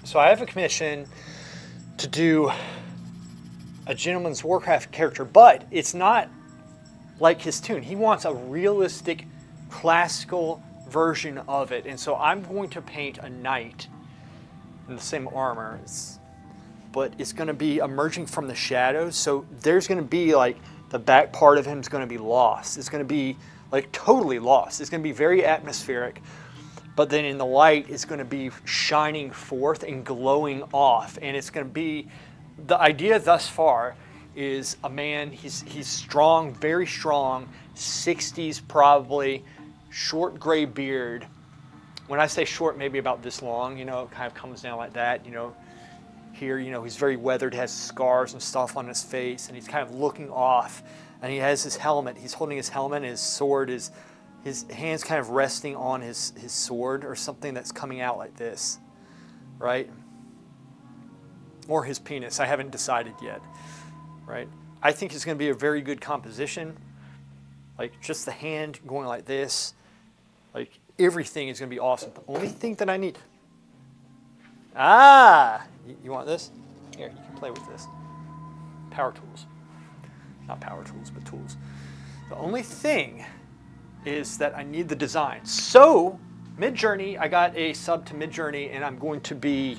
So I have a commission to do a Gentleman's Warcraft character, but it's not like his tune. He wants a realistic, classical version of it. And so I'm going to paint a knight in the same armor, but it's going to be emerging from the shadows. So there's going to be like the back part of him is going to be lost. It's going to be like totally lost. It's going to be very atmospheric. But then in the light, it's going to be shining forth and glowing off. And it's going to be, the idea thus far is a man, he's strong, very strong, 60s probably, short gray beard. When I say short, maybe about this long, you know, it kind of comes down like that, you know. Here, you know, he's very weathered, has scars and stuff on his face, and he's kind of looking off. And he has his helmet. He's holding his helmet, and his sword is, his hand's kind of resting on his sword or something that's coming out like this, right? Or his penis. I haven't decided yet, right? I think it's going to be a very good composition. Like just the hand going like this, like everything is going to be awesome. The only thing that I need, you want this? Here, you can play with this. Power tools. Not power tools, but tools. The only thing is that I need the design. So, Midjourney, I got a sub to Midjourney, and I'm going to be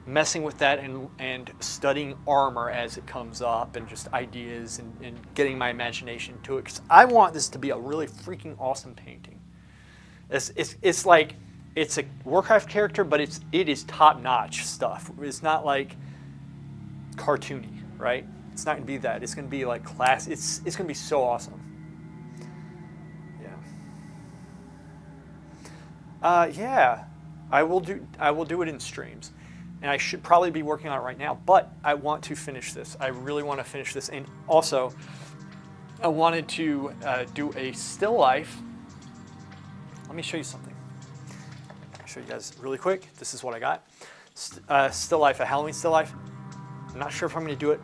messing with that and studying armor as it comes up and just ideas and getting my imagination to it. Because I want this to be a really freaking awesome painting. It's like, it's a Warcraft character, but it is top-notch stuff. It's not like cartoony, right? It's not going to be that. It's going to be like class. It's going to be so awesome. Yeah, I will do it in streams, and I should probably be working on it right now. But I want to finish this. I really want to finish this, and also I wanted to do a still life. Let me show you something. I'll show you guys really quick. This is what I got. Still life, a Halloween still life. I'm not sure if I'm going to do it,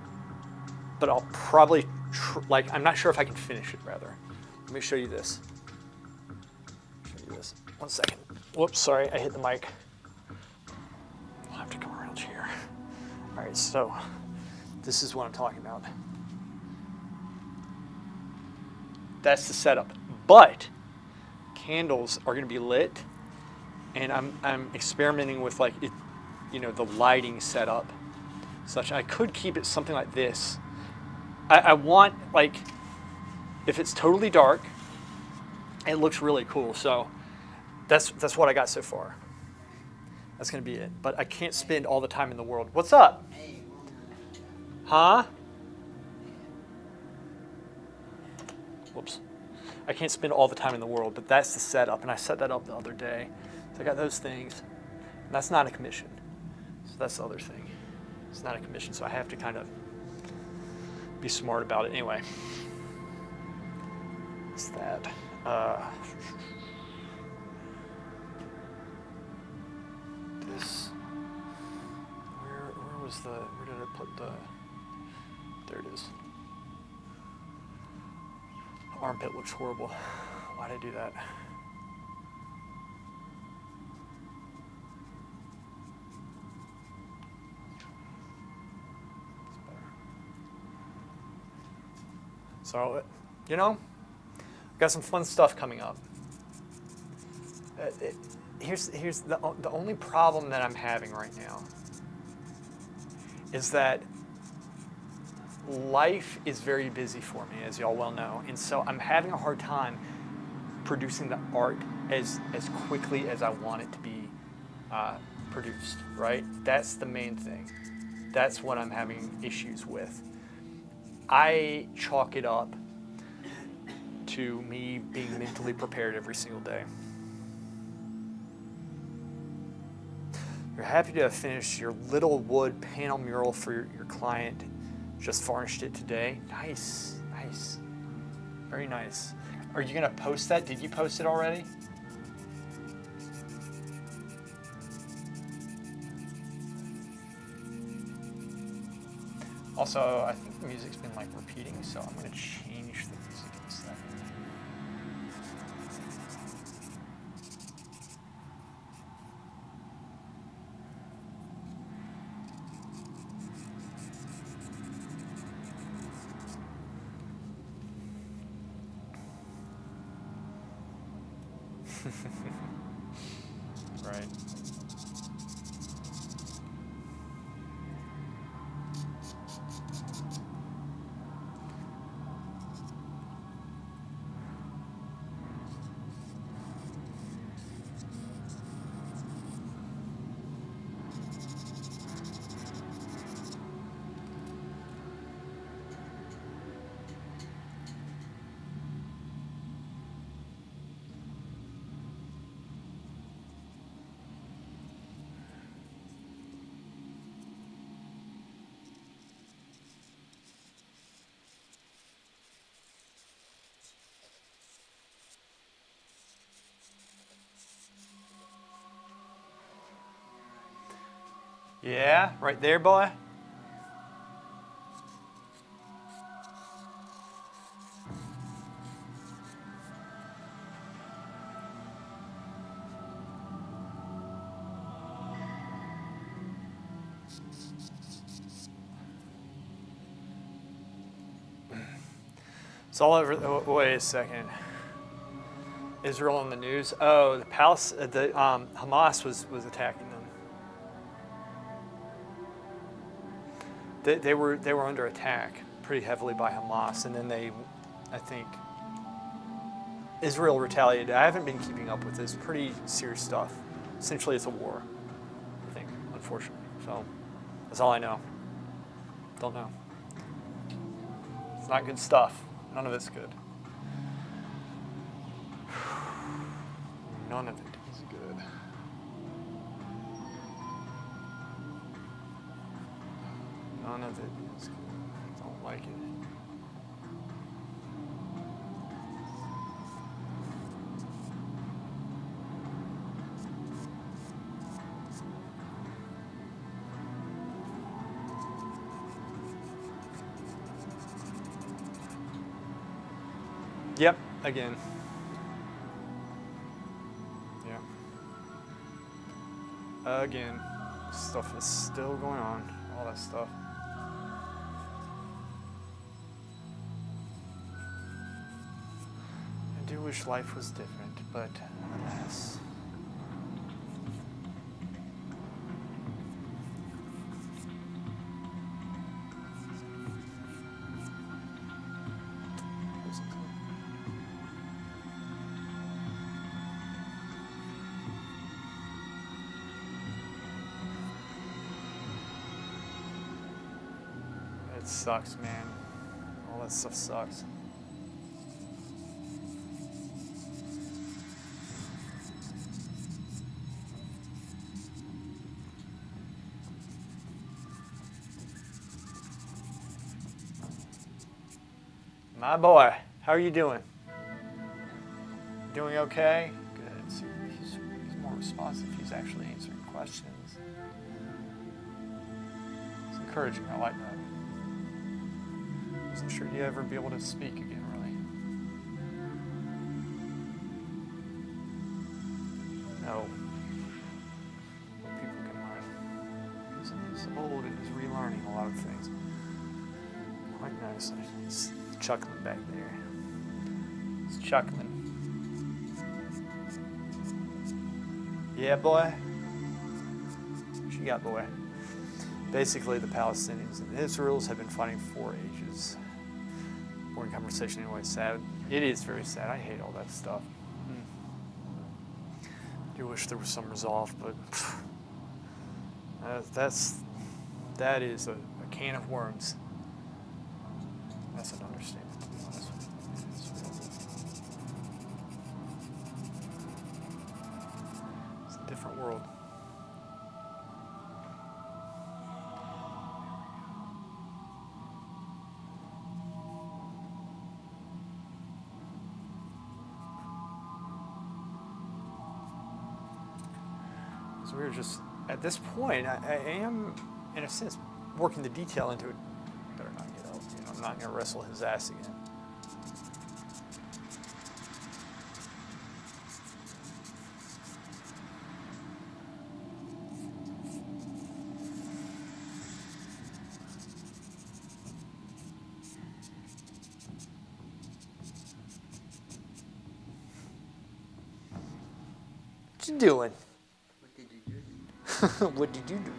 but I'll probably I'm not sure if I can finish it. Rather, let me show you this. Show you this. 1 second. Whoops, sorry, I hit the mic. I'll have to come around here. All right, so this is what I'm talking about. That's the setup. But candles are going to be lit, and I'm experimenting with like it, you know, the lighting setup. Such I could keep it something like this. I want like if it's totally dark, it looks really cool. So. That's what I got so far. That's going to be it. But I can't spend all the time in the world. What's up? Huh? Whoops. I can't spend all the time in the world, but that's the setup. And I set that up the other day. So I got those things. And that's not a commission. So that's the other thing. It's not a commission, so I have to kind of be smart about it. Anyway. What's that? This, where was where did I put the, there it is. Armpit looks horrible. Why'd I do that? It's better. So, you know, I've got some fun stuff coming up. Here's the only problem that I'm having right now is that life is very busy for me, as y'all well know, and so I'm having a hard time producing the art as quickly as I want it to be produced, right? That's the main thing. That's what I'm having issues with. I chalk it up to me being mentally prepared every single day. You're happy to have finished your little wood panel mural for your client. Just varnished it today. Nice, nice. Very nice. Are you gonna post that? Did you post it already? Also, I think the music's been like repeating, so I'm gonna change the music in a second. Right. Yeah, right there, boy. It's all over. Wait a second. Israel in the news. Oh, the Hamas was attacking them. They were under attack pretty heavily by Hamas, and then I think, Israel retaliated. I haven't been keeping up with this. Pretty serious stuff. Essentially, it's a war, I think, unfortunately. So that's all I know. Don't know. It's not good stuff. None of it's good. None of it is good. None of it is good. Don't like it. Yep, again. Yeah. Again. Stuff is still going on. All that stuff. I do wish life was different, but alas. It sucks, man. All that stuff sucks. My boy, how are you doing? Doing okay? Good. See, he's more responsive. He's actually answering questions. encouraging. I like that. Wasn't sure you'd ever be able to speak again, really. No. But people can learn. He's old and he's relearning a lot of things. Quite nice. He's chuckling back there. He's chuckling. Yeah, boy. What you got, boy? Basically, the Palestinians and the Israelis have been fighting for ages. Boring conversation anyway, sad. It is very sad. I hate all that stuff. I do wish there was some resolve, but that is a can of worms. That's an understatement, to be honest with you. It's a different world. So we're just, at this point, I am, in a sense, working the detail into it. Better not get out. You know, I'm not going to wrestle his ass again. What you doing? What did you do? What did you do?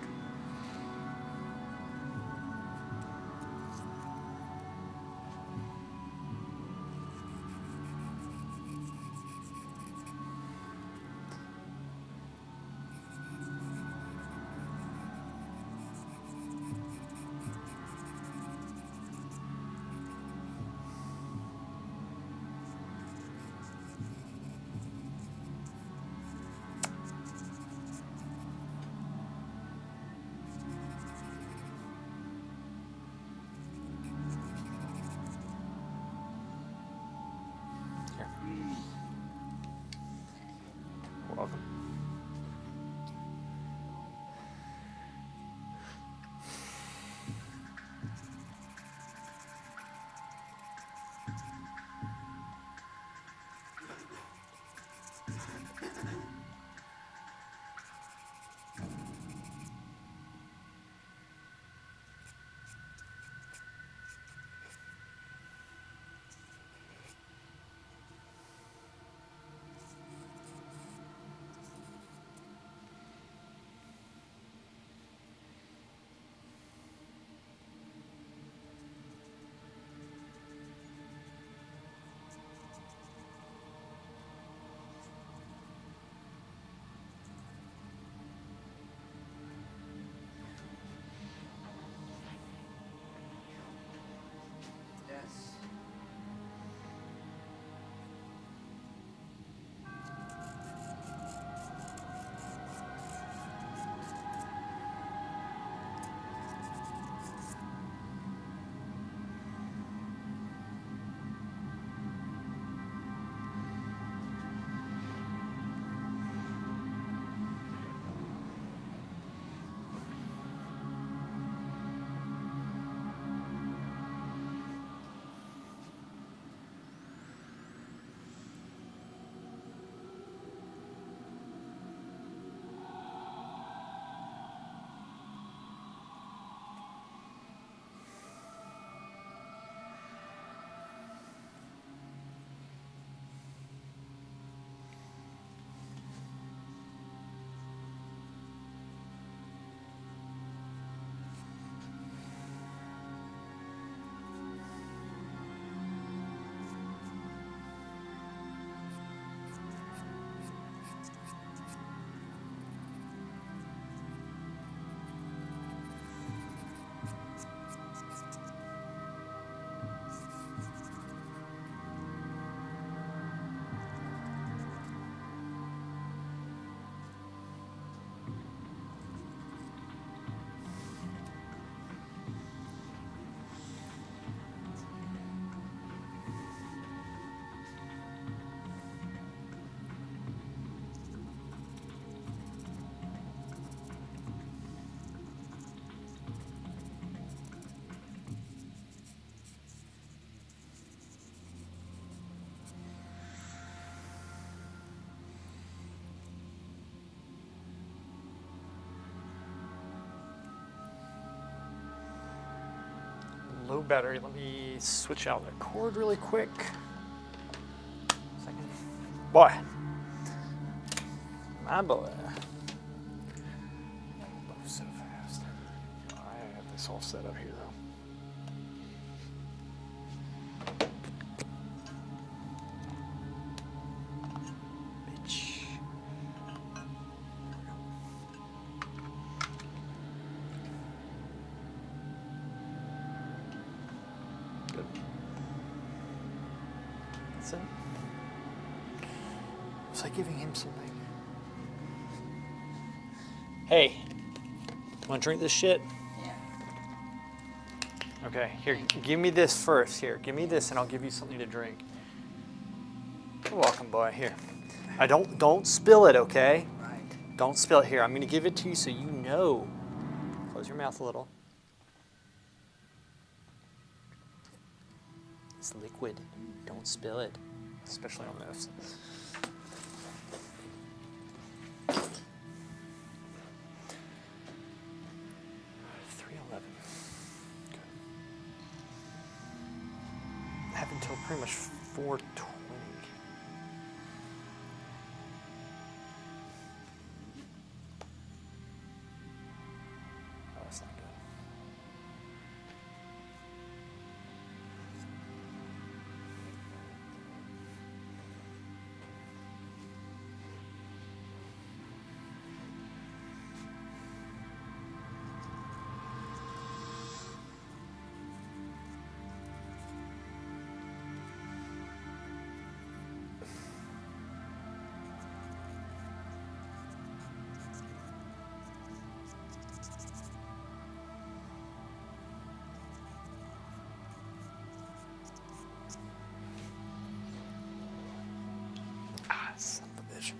low battery. Let me switch out the cord really quick. Second. Boy. My boy. Move so fast. I have this all set up here though. Bitch. Good. That's it. Was I giving him something? Hey, wanna drink this shit? Yeah. Okay, here, give me this first. Here, give me this and I'll give you something to drink. You're welcome, boy. Here. Don't spill it, okay? Right. Don't spill it. Here, I'm gonna give it to you so you know. Close your mouth a little. It's liquid. Don't spill it, especially on this. I have until pretty much 4:20. Oh, that's not good. Ah, son of a bitch.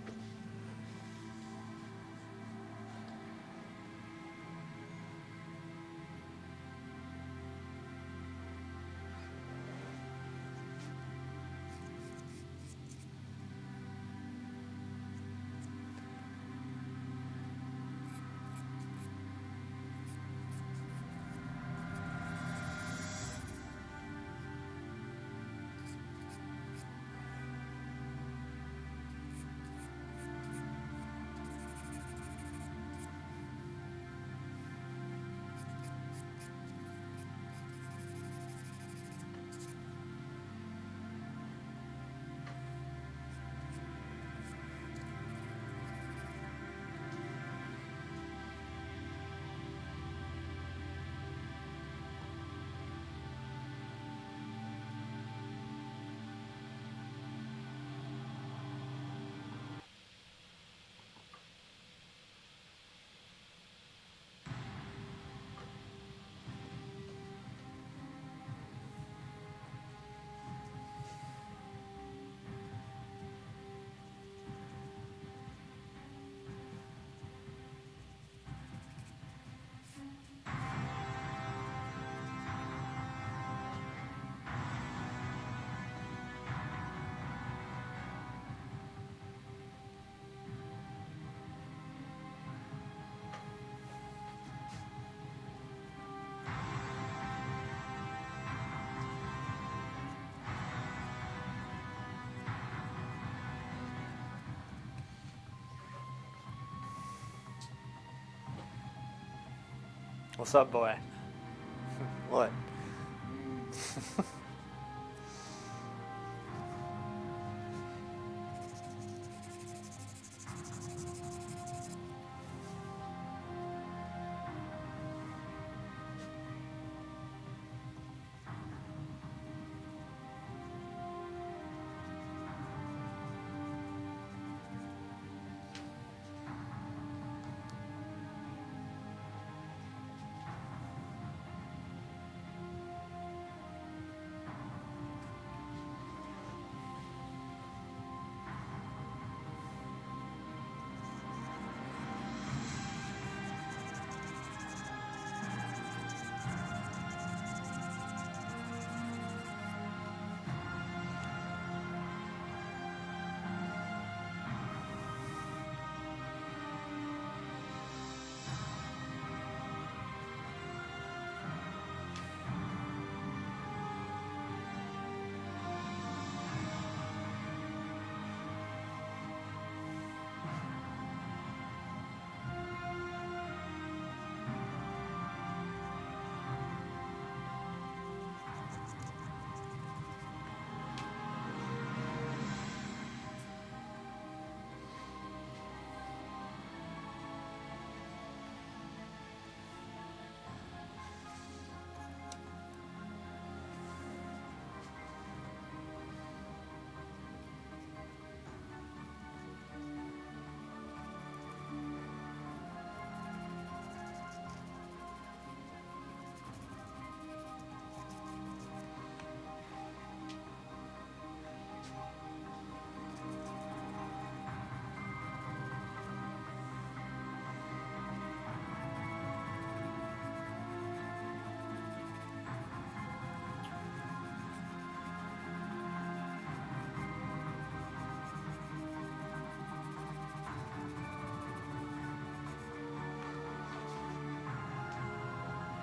What's up, boy? What?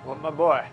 What, my boy?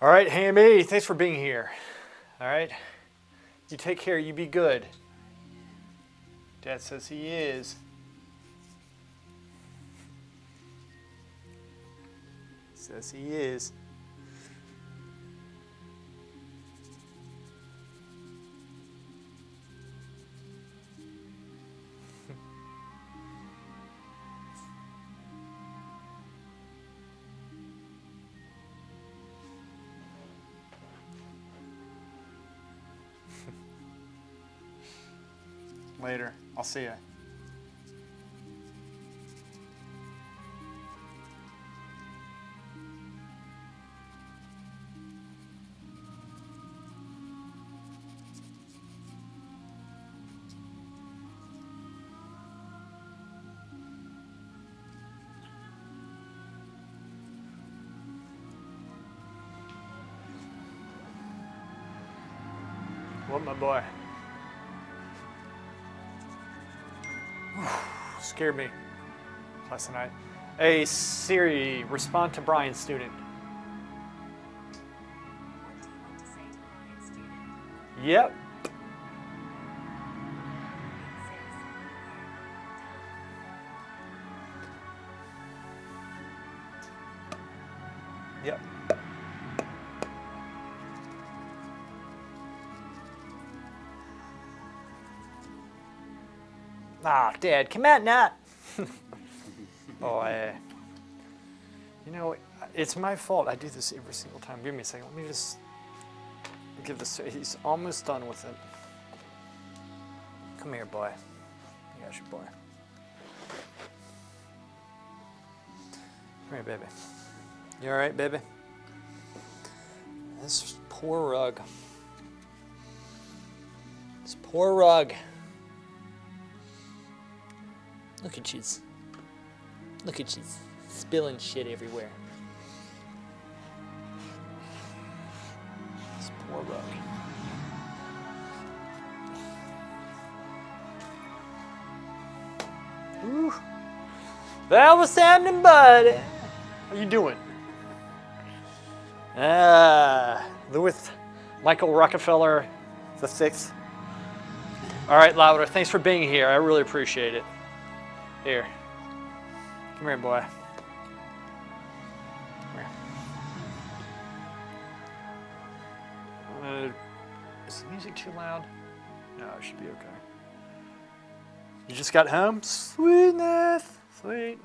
All right, Hammy, thanks for being here. All right, you take care, you be good. Dad says he is. Says he is. Later. I'll see ya. What, my boy? Scared me last night. Hey Siri, respond to Brian's student. What do you want to say to Brian's student? Yep. It says, Yep. Ah, Dad, come out now. Oh, you know, it's my fault. I do this every single time. Give me a second. Let me just give this. He's almost done with it. Come here, boy. Here's your boy. Come here, baby. You all right, baby? This poor rug. This poor rug. Look at you. Look at you. Spilling shit everywhere. This poor rug. Ooh. That was happening, buddy. How you doing? Louis Michael Rockefeller the sixth. All right, Louder. Thanks for being here. I really appreciate it. Here. Come here, boy. Come here. Is the music too loud? No, it should be okay. You just got home? Sweetness. Sweet.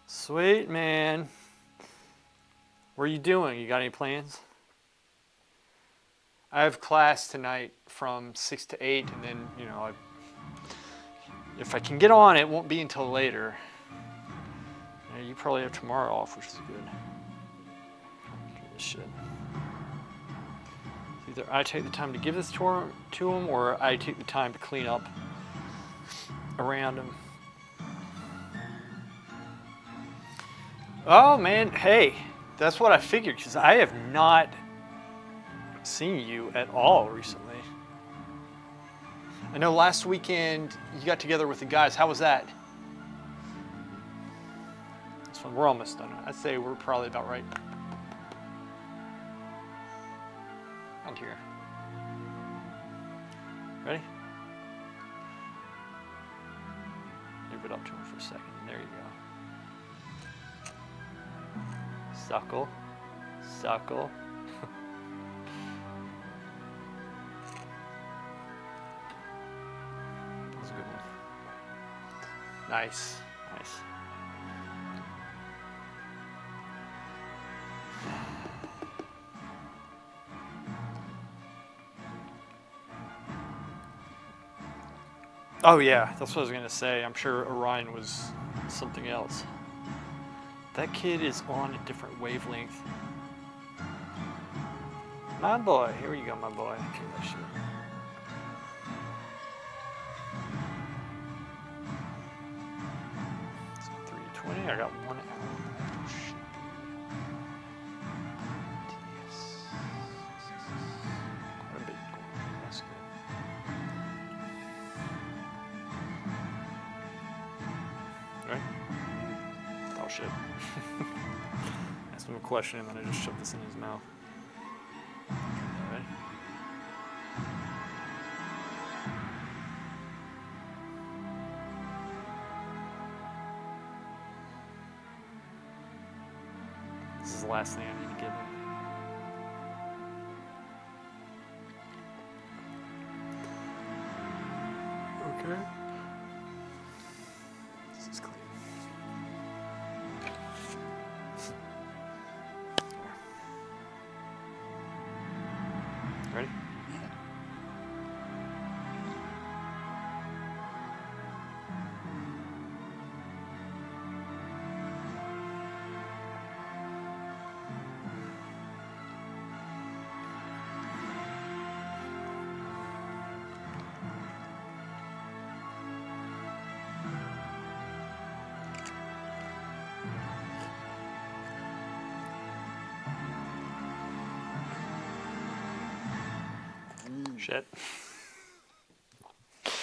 Sweet, man. What are you doing? You got any plans? I have class tonight from 6 to 8, and then, you know, if I can get on, it won't be until later. Yeah, you probably have tomorrow off, which is good. Do this shit. Either I take the time to give this to him, or I take the time to clean up around him. Oh, man, hey, that's what I figured, because I have not seen you at all recently. I know last weekend you got together with the guys. How was that? This one, we're almost done. I'd say we're probably about right. Out here. Ready? Move it up to him for a second. There you go. Suckle. Suckle. That was a good one. Nice. Nice. Oh yeah, that's what I was gonna say. I'm sure Orion was something else. That kid is on a different wavelength. My boy, here you go, my boy. Give me that shit. So 3:20. I got 1 hour. Oh, shit. Yes. Quite a bit going on. That's good. Right? Oh shit. Asked him a question and then I just shoved this in his mouth. Alright. This is the last thing I need to give him. Okay. This is clean. Ready? Shit. That's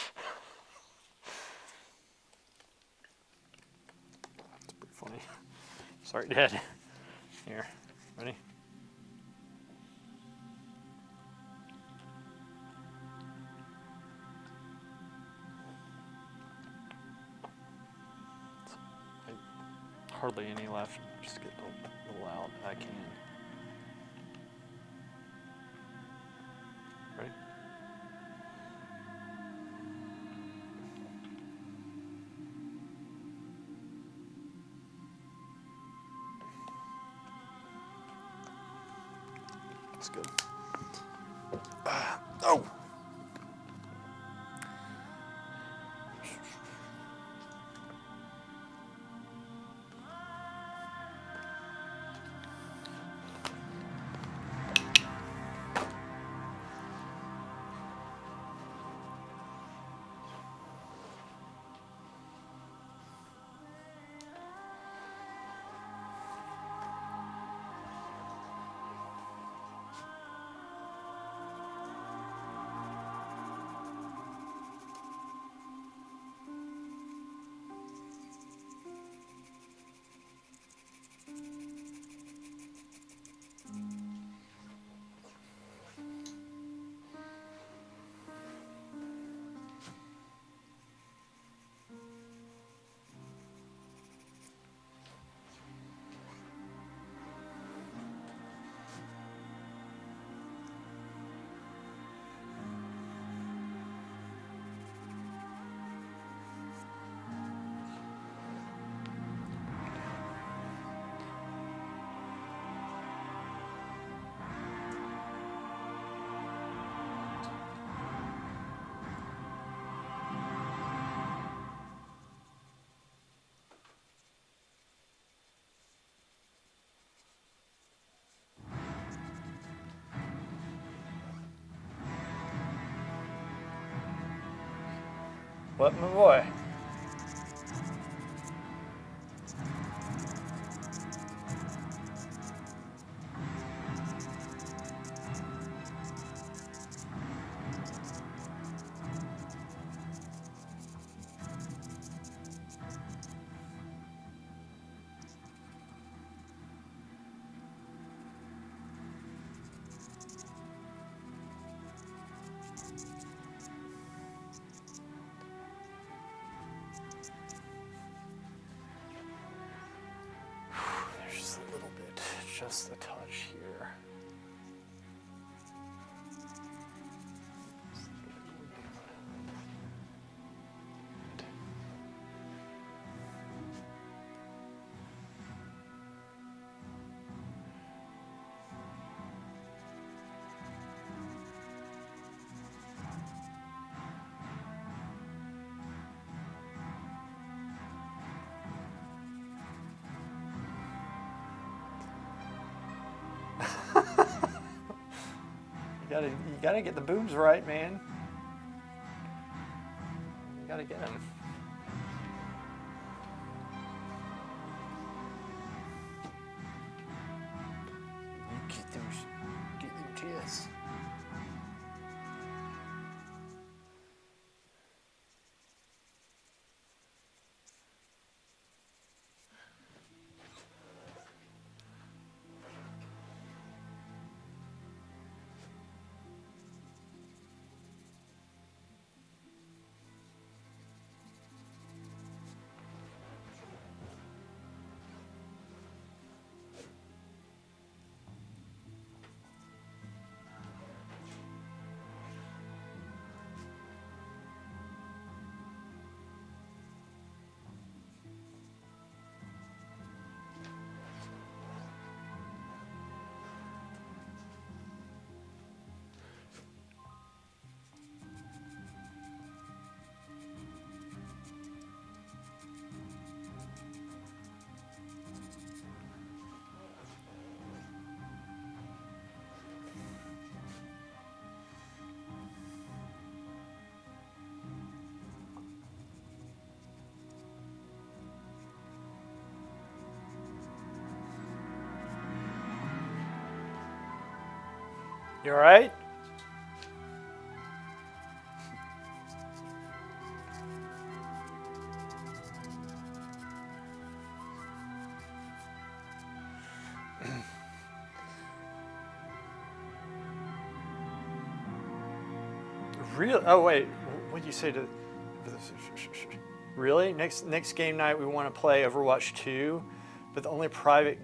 pretty funny. Sorry, Dad. Here. Ready? Hardly any left. Just get a little out if I can. Ready? That's good. Oh! What, my boy? There's just a little bit, just a touch here. gotta get the boobs right, man. You gotta get them. Get them tits. You all right? Real? Oh wait, what did you say to? Really? Next game night we want to play Overwatch 2, but the only private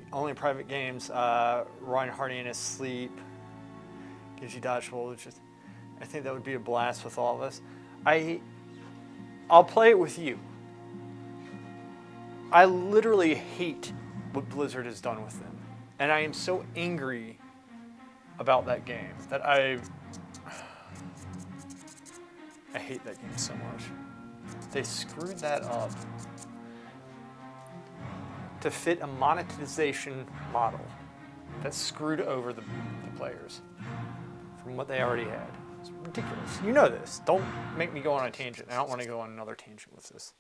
games. Ryan Hardy in his sleep. Gives you dodgeball. Which is, I think that would be a blast with all of us. I'll play it with you. I literally hate what Blizzard has done with them, and I am so angry about that game that I hate that game so much. They screwed that up to fit a monetization model that screwed over the players from what they already had. It's ridiculous. You know this. Don't make me go on a tangent. I don't want to go on another tangent with this.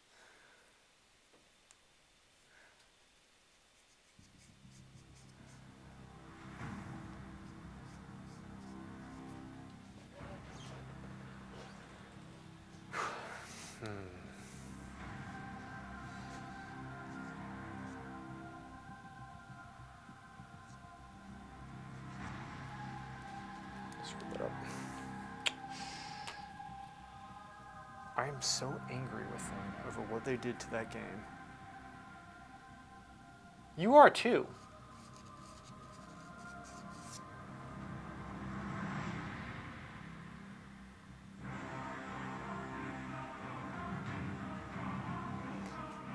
I am so angry with them over what they did to that game. You are too.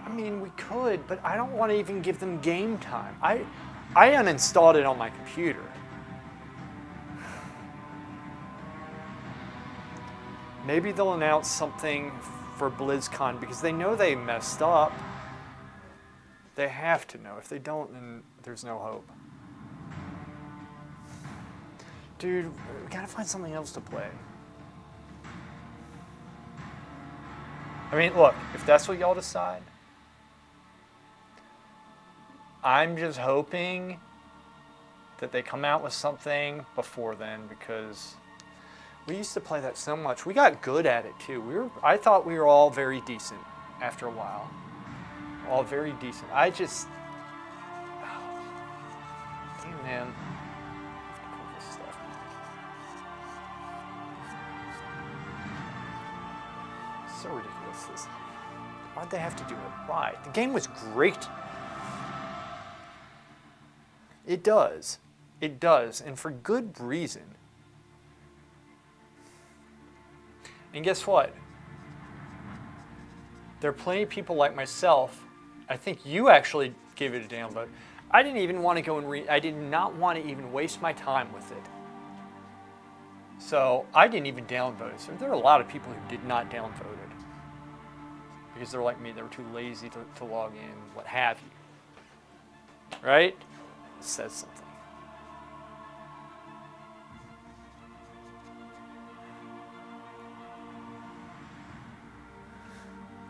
I mean, we could, but I don't want to even give them game time. I uninstalled it on my computer. Maybe they'll announce something for BlizzCon because they know they messed up. They have to know. If they don't, then there's no hope. Dude, we gotta find something else to play. I mean, look, if that's what y'all decide, I'm just hoping that they come out with something before then, because we used to play that so much. We got good at it too. I thought we were all very decent after a while. All very decent. Damn, man. Pull this stuff. So ridiculous. Why'd they have to do it? Why? The game was great. It does. It does, and for good reason. And guess what? There are plenty of people like myself. I think you actually gave it a download. I didn't even want to go and I did not want to even waste my time with it. So I didn't even download it. So there are a lot of people who did not download it because they're like me. They were too lazy to log in, what have you. Right? It says something.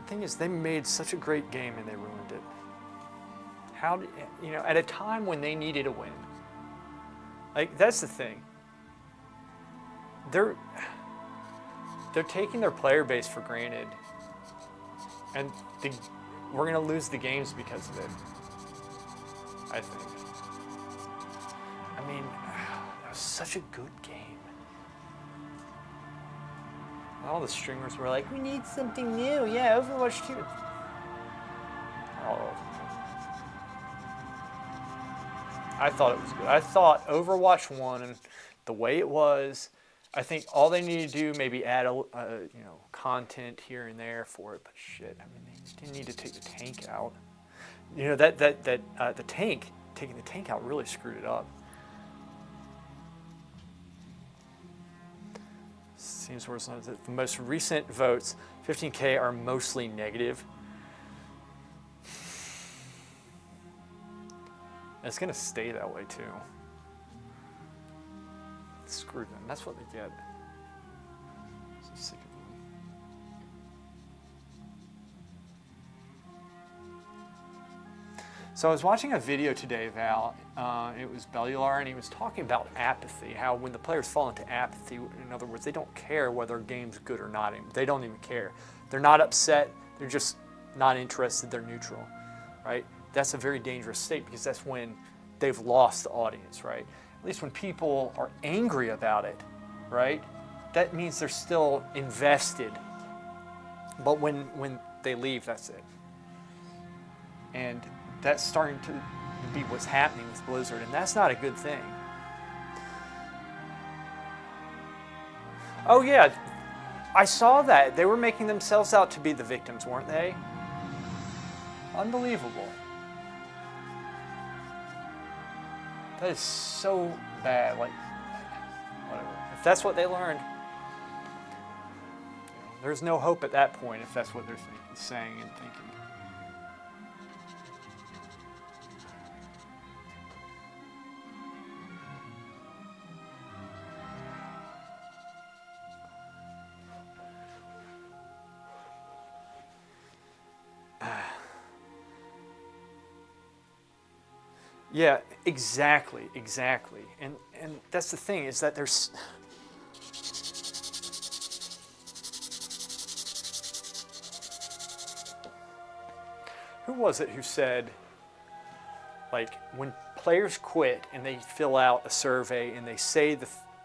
thing is, they made such a great game and they ruined it. How did, at a time when they needed a win. Like, that's the thing. They're taking their player base for granted, and we're gonna lose the games because of it. I think. I mean, that was such a good game. All the streamers were like, "We need something new." Yeah, Overwatch 2. Oh. I thought it was good. I thought Overwatch 1 and the way it was, I think all they need to do maybe add content here and there for it, but shit, I mean, they didn't need to take the tank out. Taking the tank out really screwed it up. Seems worse. The most recent votes, 15K, are mostly negative. And it's gonna stay that way too. Screw them. That's what they get. So sick of them. So I was watching a video today, Val. It was Bellular, and he was talking about apathy. How when the players fall into apathy, in other words, they don't care whether a game's good or not. They don't even care. They're not upset. They're just not interested. They're neutral, right? That's a very dangerous state because that's when they've lost the audience, right? At least when people are angry about it, right? That means they're still invested. But when they leave, that's it. And that's starting to be what's happening with Blizzard, and that's not a good thing. Oh yeah, I saw that. They were making themselves out to be the victims, weren't they? Unbelievable. That is so bad. Like, whatever. If that's what they learned, there's no hope at that point if that's what they're saying and thinking. Yeah, exactly. And that's the thing, is that there's... Who was it who said, like, when players quit and they fill out a survey and they say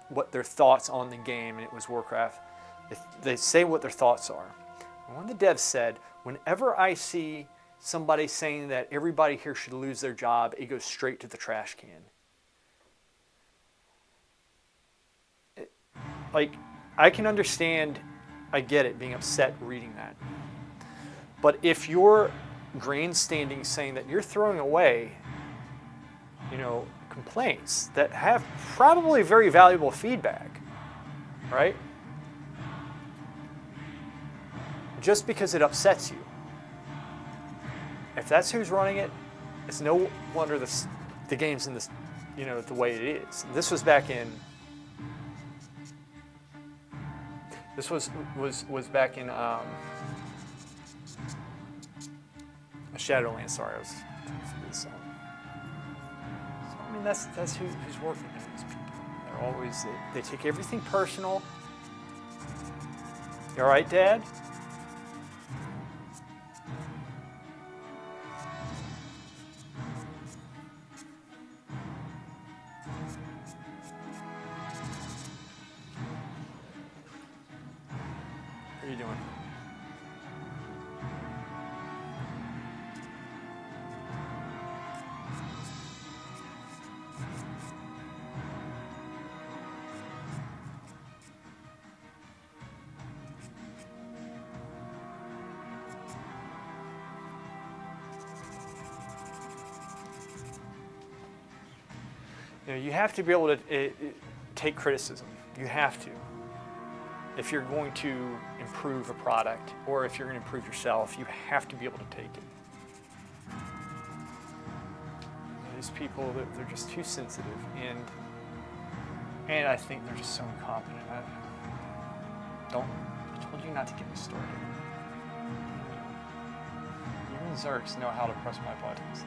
what their thoughts on the game, and it was Warcraft, they say what their thoughts are. And one of the devs said, whenever I see somebody saying that everybody here should lose their job, it goes straight to the trash can. I can understand, I get it, being upset reading that. But if you're grandstanding saying that you're throwing away, complaints that have probably very valuable feedback, right? Just because it upsets you. If that's who's running it, it's no wonder the game's in this, the way it is. This was back in. This was back in Shadowlands. Sorry, I was trying to figure this out. So I mean, that's who's working with these people. They're always they take everything personal. You all right, Dad? What are you doing? You have to be able to take criticism. You have to. If you're going to improve a product, or if you're going to improve yourself, you have to be able to take it. These people, they're just too sensitive, and I think they're just so incompetent. I told you not to get me started. Zerks know how to press my buttons.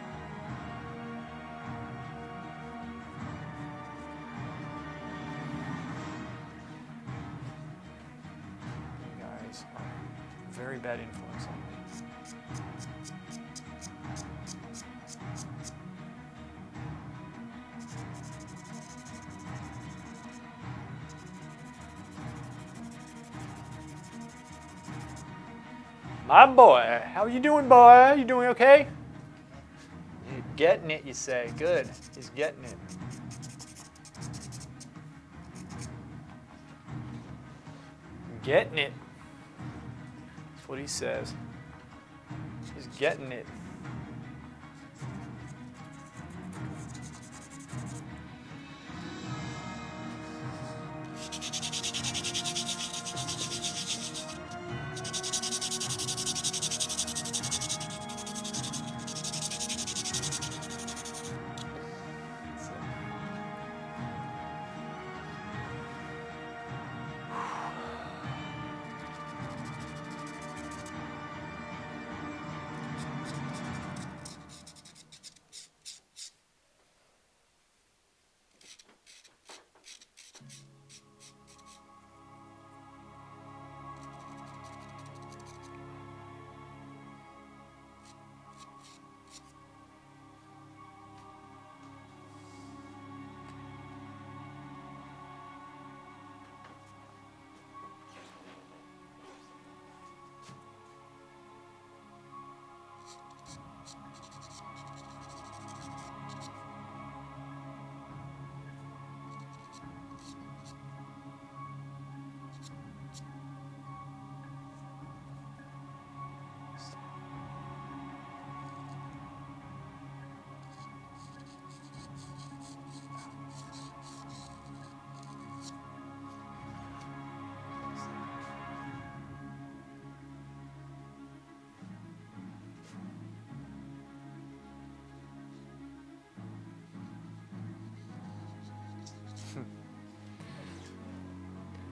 You guys are a very bad influence on me. My boy, how you doing, boy? You doing okay? You're getting it, you say. Good. He's getting it. Getting it. That's what he says. He's getting it.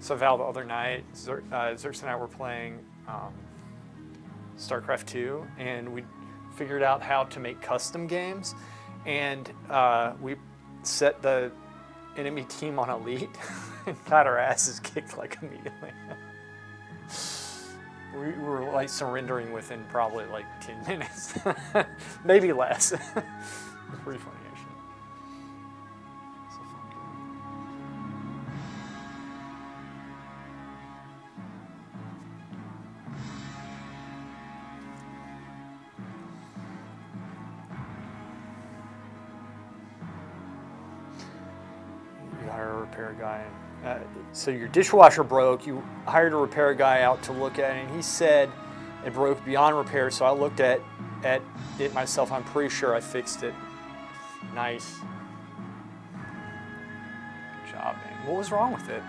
So Val, the other night, Zerks and I were playing StarCraft 2, and we figured out how to make custom games, and we set the enemy team on elite and got our asses kicked like immediately. We were like surrendering within probably like 10 minutes, maybe less. It's pretty funny actually. It's a fun game. You hire a repair guy. So your dishwasher broke. You hired a repair guy out to look at it, and he said it broke beyond repair. So I looked at it myself. I'm pretty sure I fixed it. Nice. Good job, man. What was wrong with it?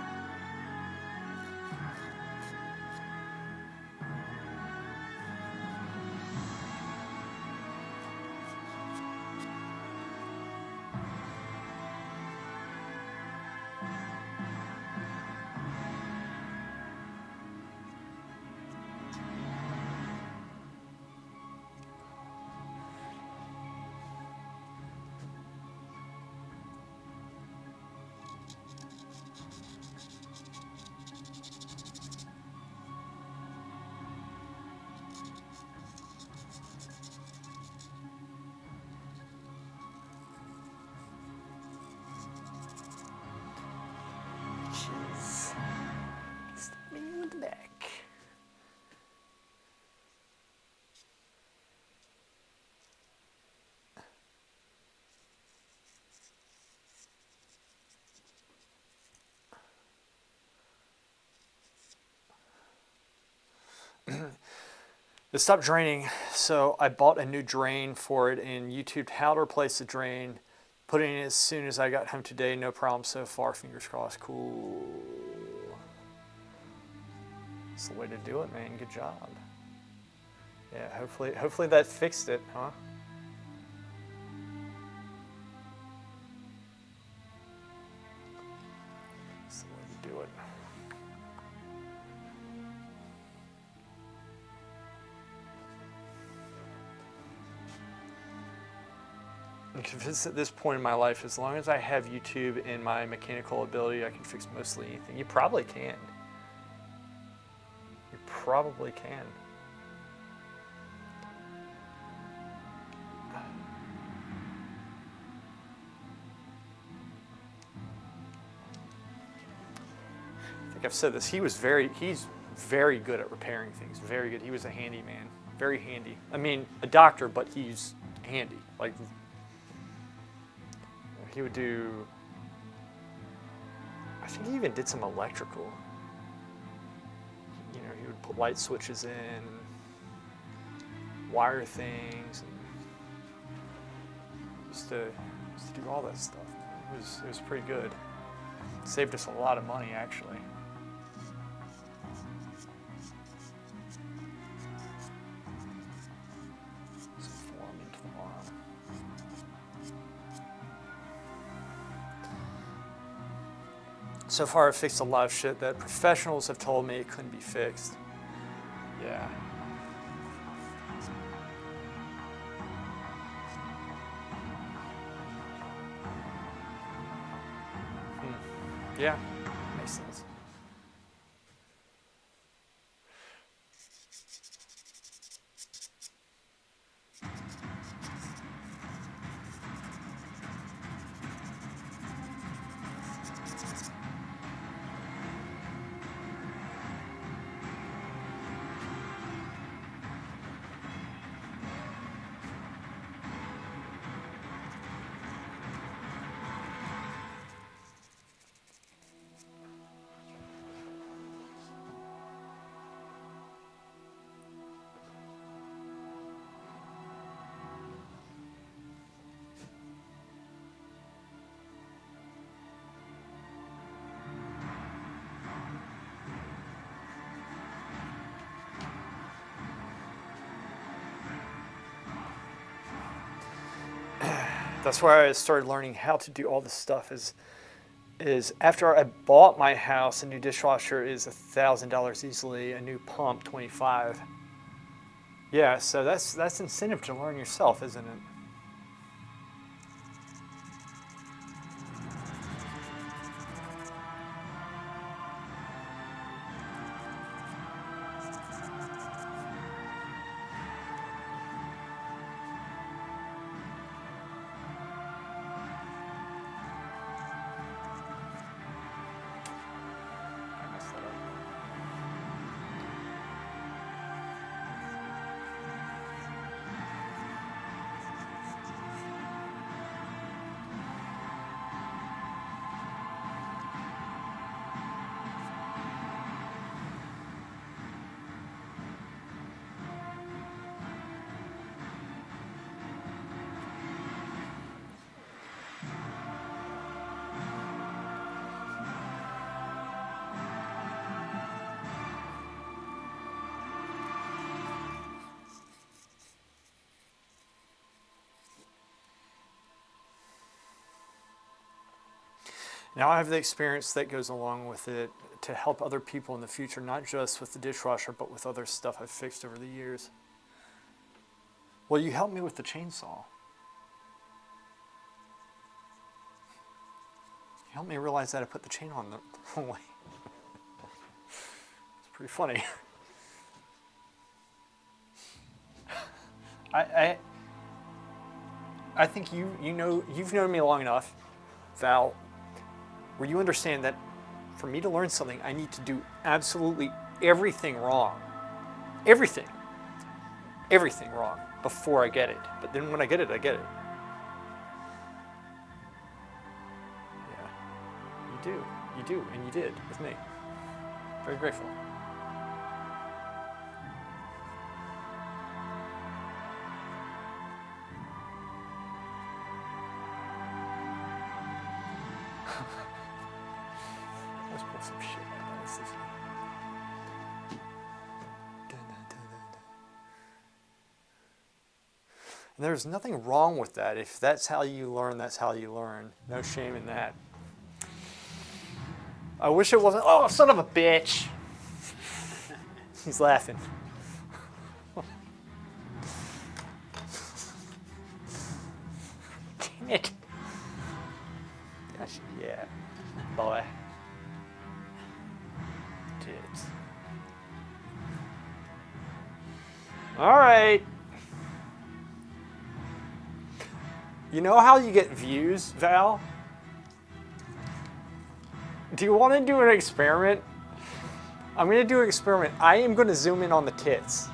Jeez. Stop me with the back. It stopped draining, so I bought a new drain for it and YouTubed how to replace the drain. Put it in as soon as I got home today. No problem so far. Fingers crossed. Cool. That's the way to do it, man. Good job. Yeah, hopefully that fixed it, huh? That's the way to do it. I'm convinced at this point in my life, as long as I have YouTube and my mechanical ability, I can fix mostly anything. You probably can. You probably can. I think I've said this. He's very good at repairing things. Very good. He was a handyman. Very handy. I mean, a doctor, but he's handy. Like, he would do, I think he even did some electrical. You know, he would put light switches in, and wire things, and used to do all that stuff. It was pretty good. Saved us a lot of money, actually. Some form into the arm. So far, I've fixed a lot of shit that professionals have told me it couldn't be fixed. Yeah. Yeah, makes sense. That's where I started learning how to do all this stuff. Is after I bought my house, a new dishwasher is $1,000 easily. A new pump, $25. Yeah, so that's incentive to learn yourself, isn't it? I messed that up. Now I have the experience that goes along with it to help other people in the future, not just with the dishwasher, but with other stuff I've fixed over the years. Well, you helped me with the chainsaw. You helped me realize that I put the chain on the wrong way. It's pretty funny. I think you've known me long enough, Val, where you understand that for me to learn something, I need to do absolutely everything wrong. Everything wrong before I get it. But then when I get it, I get it. Yeah, you do, and you did with me. Very grateful. Let's pull some shit out of this. And there's nothing wrong with that. If that's how you learn, that's how you learn. No shame in that. I wish it wasn't. Oh, son of a bitch. He's laughing. Damn it. Gosh, yeah. Boy. Tits. All right. You know how you get views, Val? Do you want to do an experiment? I'm going to do an experiment. I am going to zoom in on the tits.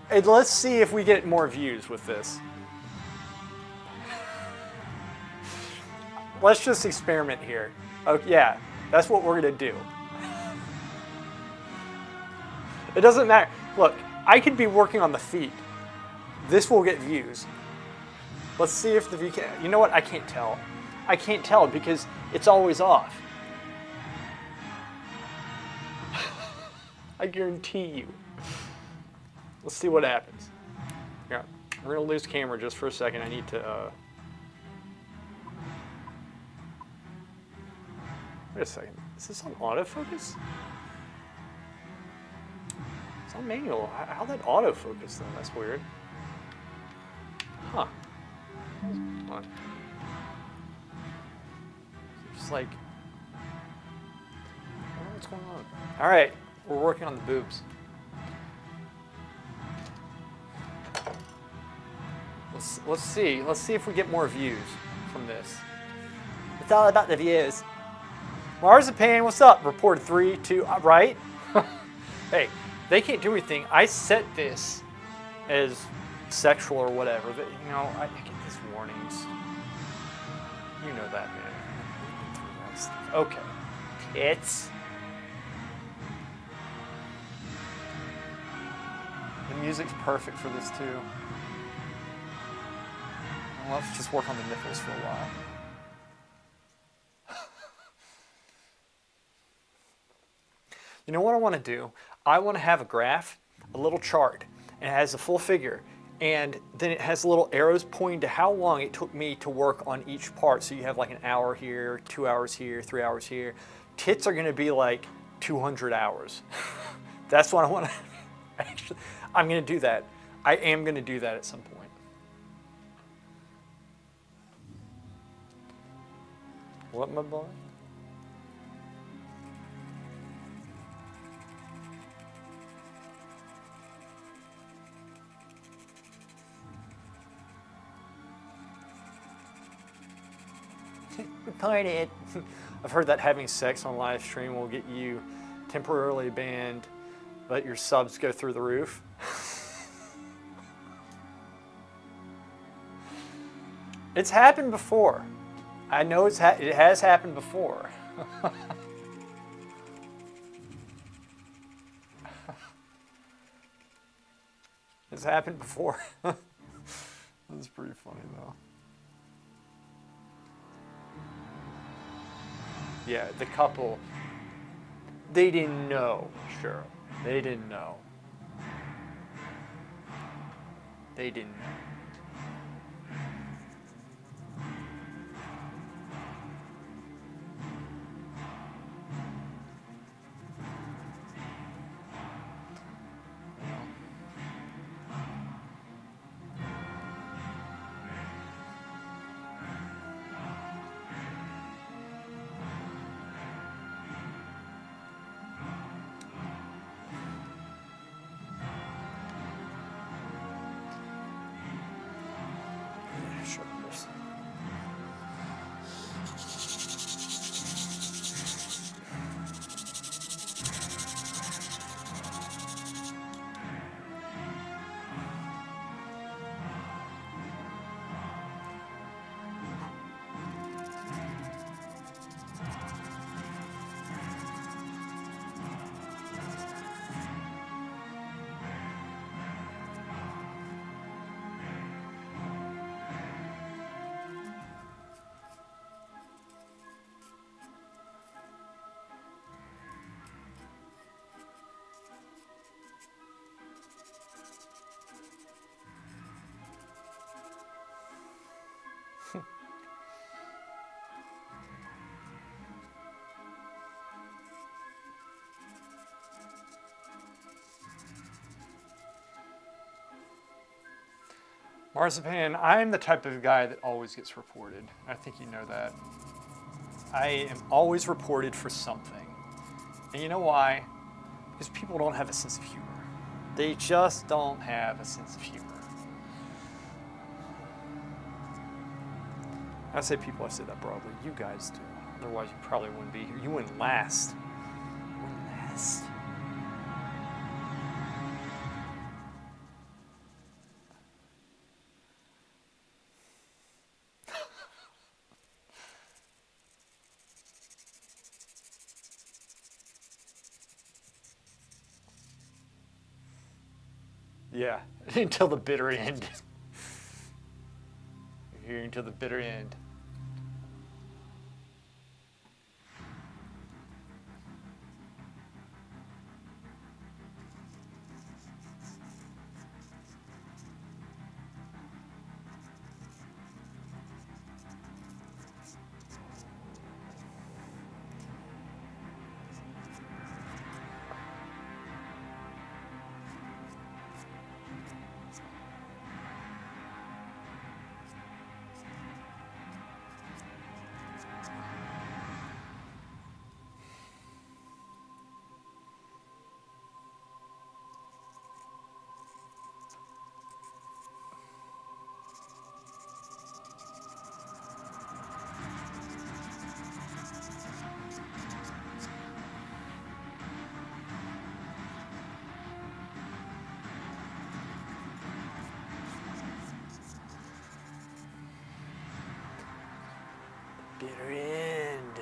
And let's see if we get more views with this. Let's just experiment here. Oh, yeah, that's what we're going to do. It doesn't matter. Look, I could be working on the feet. This will get views. Let's see if the view can. You know what? I can't tell. I can't tell because it's always off. I guarantee you. Let's see what happens. Yeah, we're gonna lose camera just for a second. I need to. Wait a second. Is this on autofocus? It's on manual. How'd that autofocus though? That's weird. Huh. Hold on. Just like, I don't know what's going on. All right, we're working on the boobs. Let's see. Let's see if we get more views from this. It's all about the views. Marzipan, what's up? Report 3, 2, right? Hey, they can't do anything. I set this as sexual or whatever. That, you know, I get these warnings. You know that, man. We've been through that stuff. Okay. Tits. The music's perfect for this too. Well, let's just work on the nipples for a while. You know what I want to do? I want to have a graph, a little chart, and it has a full figure, and then it has little arrows pointing to how long it took me to work on each part. So you have like an hour here, 2 hours here, 3 hours here. Tits are going to be like 200 hours. That's what I want to. Actually, I'm going to do that. I am going to do that at some point. What, my boy? Reported. I've heard that having sex on live stream will get you temporarily banned, but your subs go through the roof. It's happened before. I know it has happened before. It's happened before. That's pretty funny though. Yeah, the couple, they didn't know, Cheryl. They didn't know. They didn't know. Marzipan, I'm the type of guy that always gets reported. I think you know that. I am always reported for something. And you know why? Because people don't have a sense of humor. They just don't have a sense of humor. I say people, I say that broadly. You guys do. Otherwise, you probably wouldn't be here. You wouldn't last. You wouldn't last. Yeah, until the bitter end. You're here until the bitter end. Bitter end.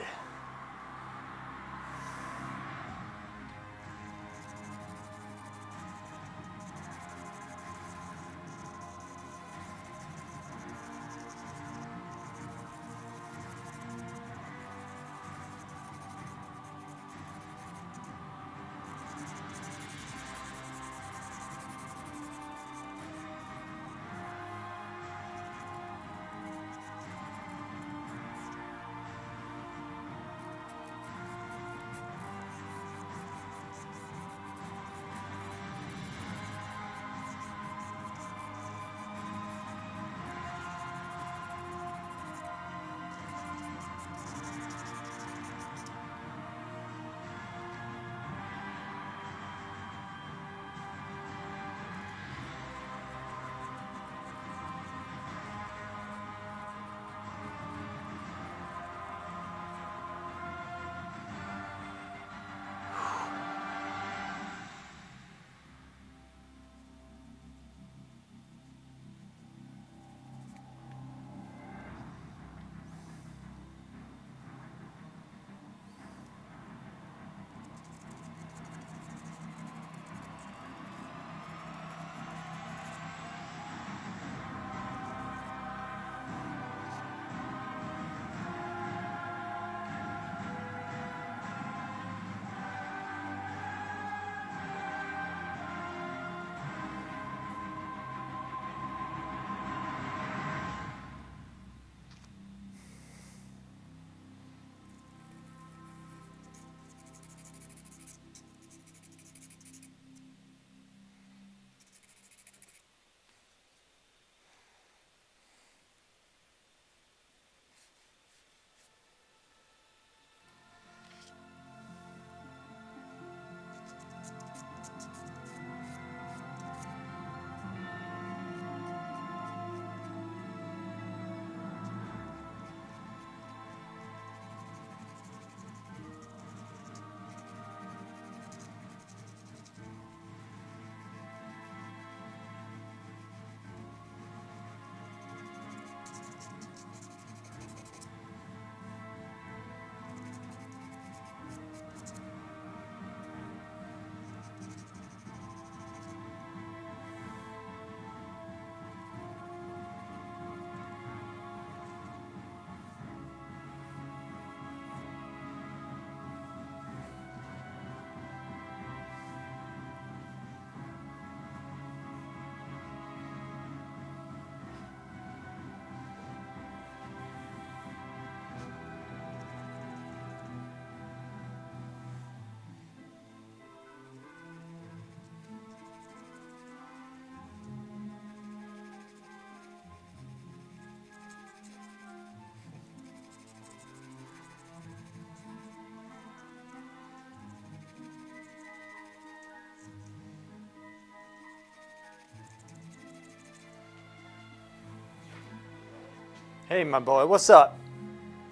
Hey, my boy, what's up?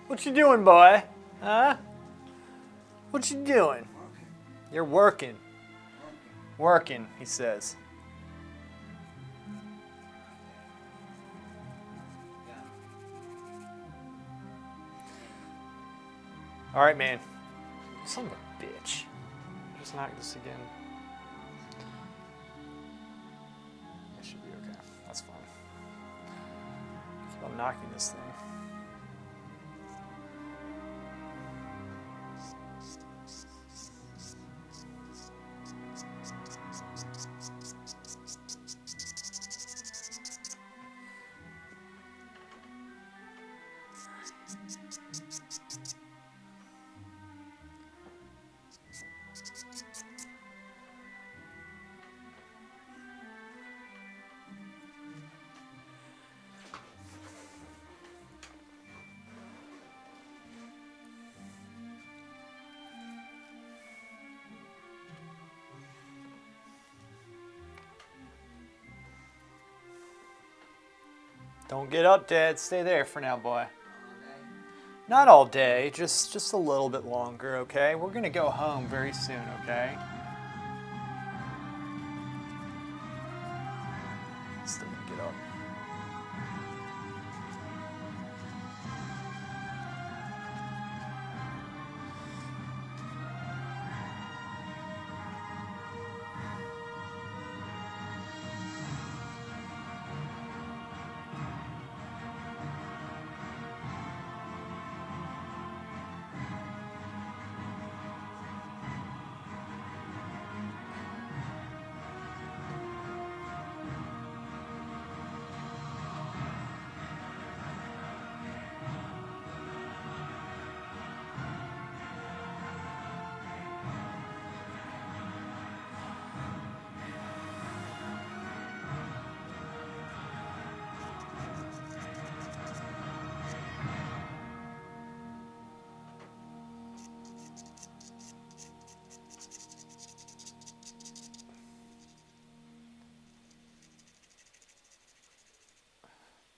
What you doing, boy? Huh? What you doing? Working. You're working. Working. Working, he says. Yeah. All right, man. Son of a bitch. Just knock this again. That should be okay. That's fine. Keep on knocking this thing. Don't get up, Dad. Stay there for now, boy. All day. Not all day, just a little bit longer, okay? We're gonna go home very soon, okay? Still gonna get up.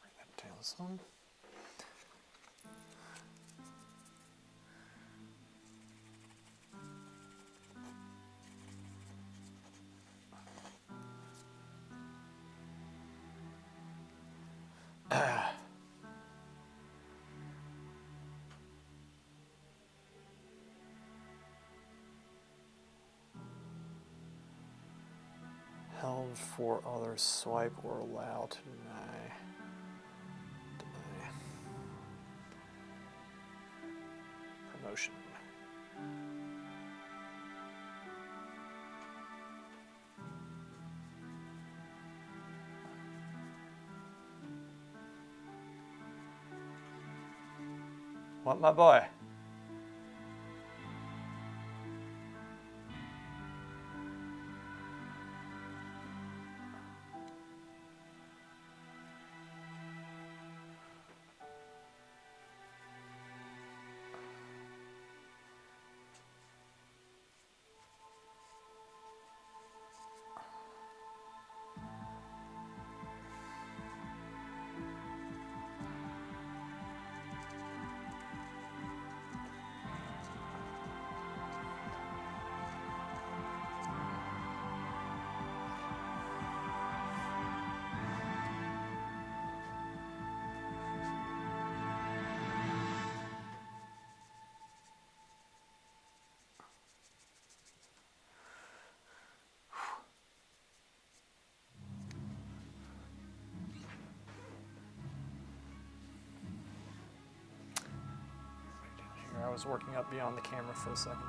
Bring that down some. Held for others swipe or allow to deny. Deny. Promotion. What, my boy? Here, I was working up beyond the camera for a second.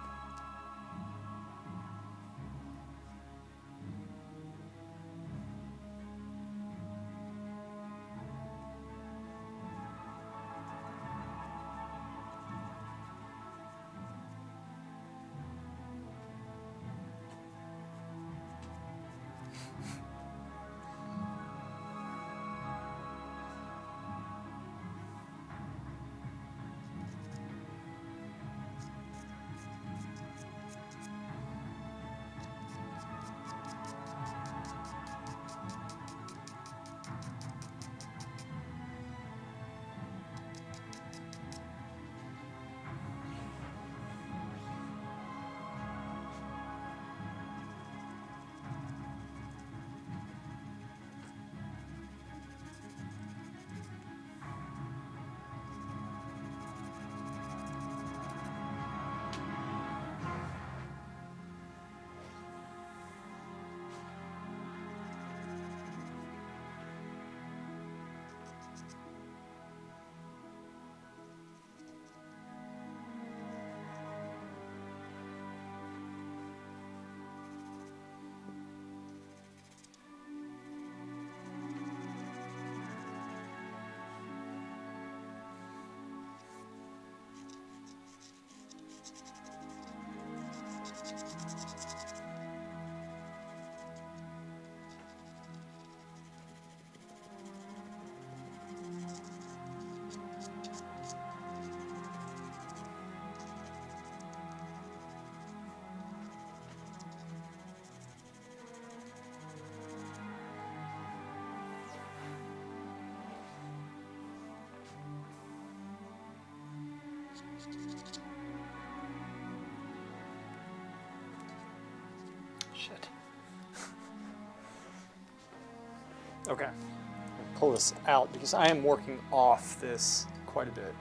Shit. Okay. Pull this out because I am working off this quite a bit.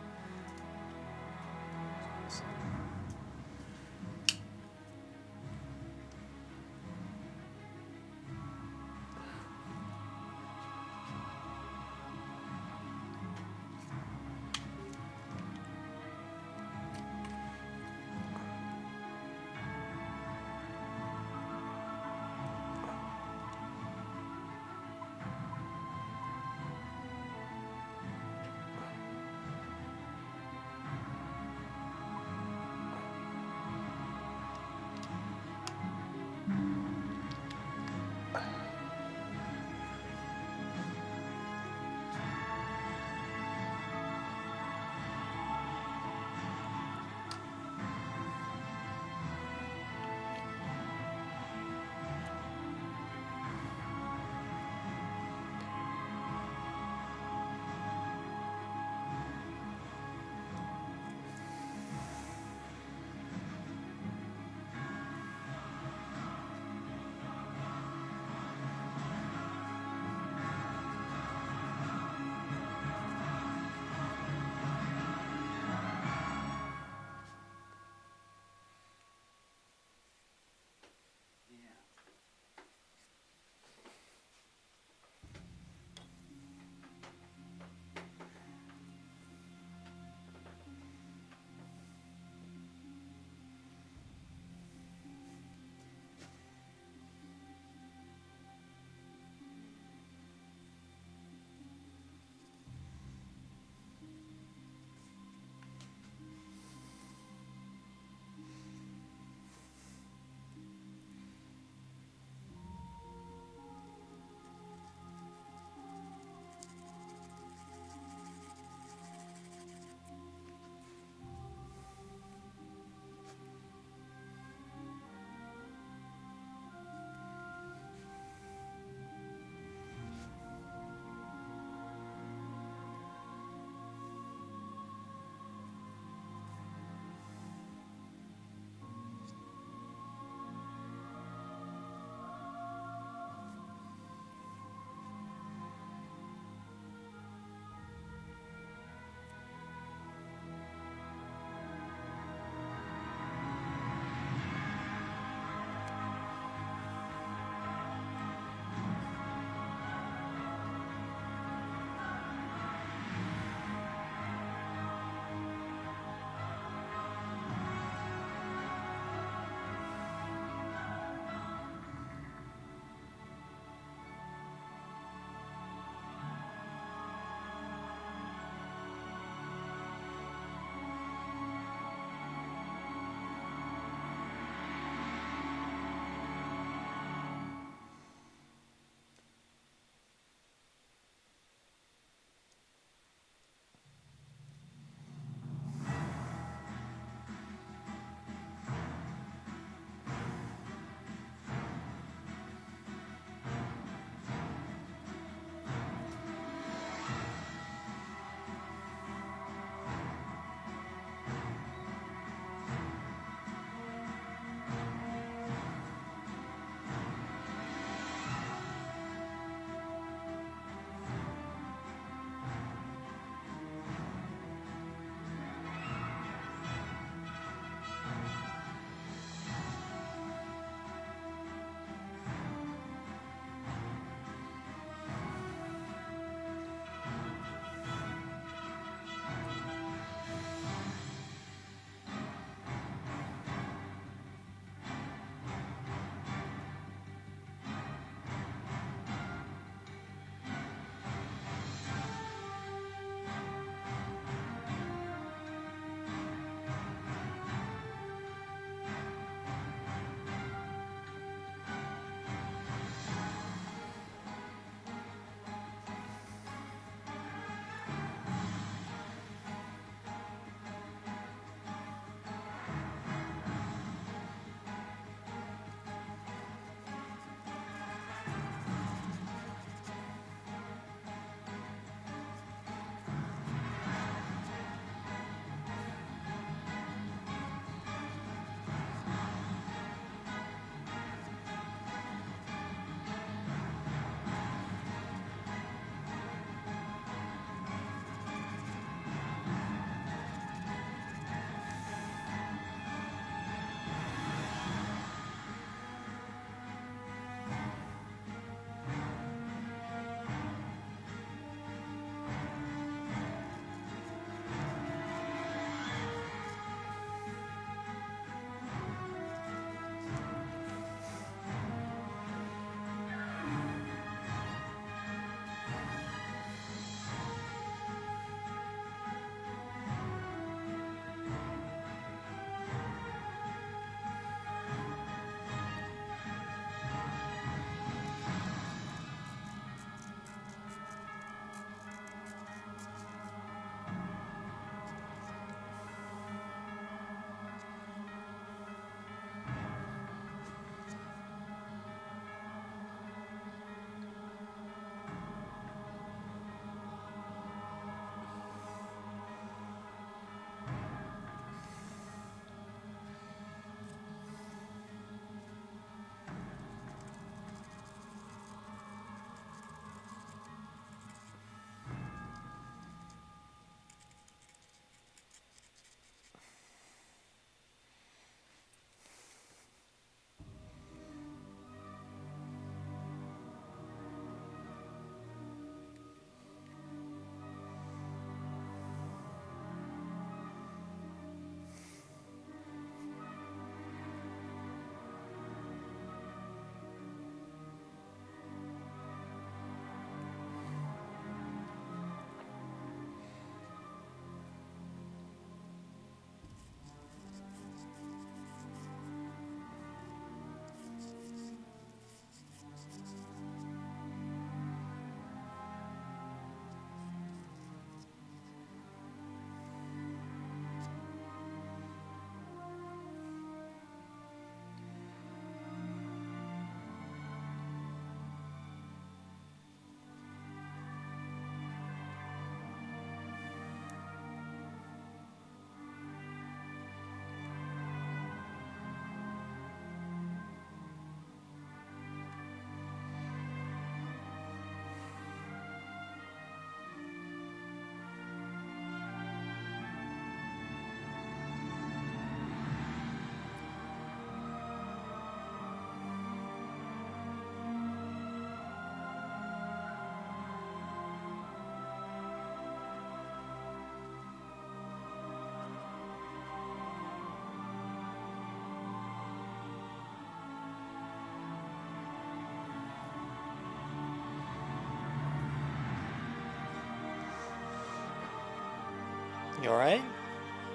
You alright?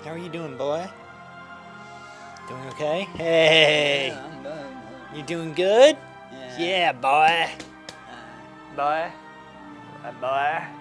How are you doing, boy? Doing okay? Hey! Yeah, I'm done. You doing good? Yeah. Yeah, boy. Boy. Boy.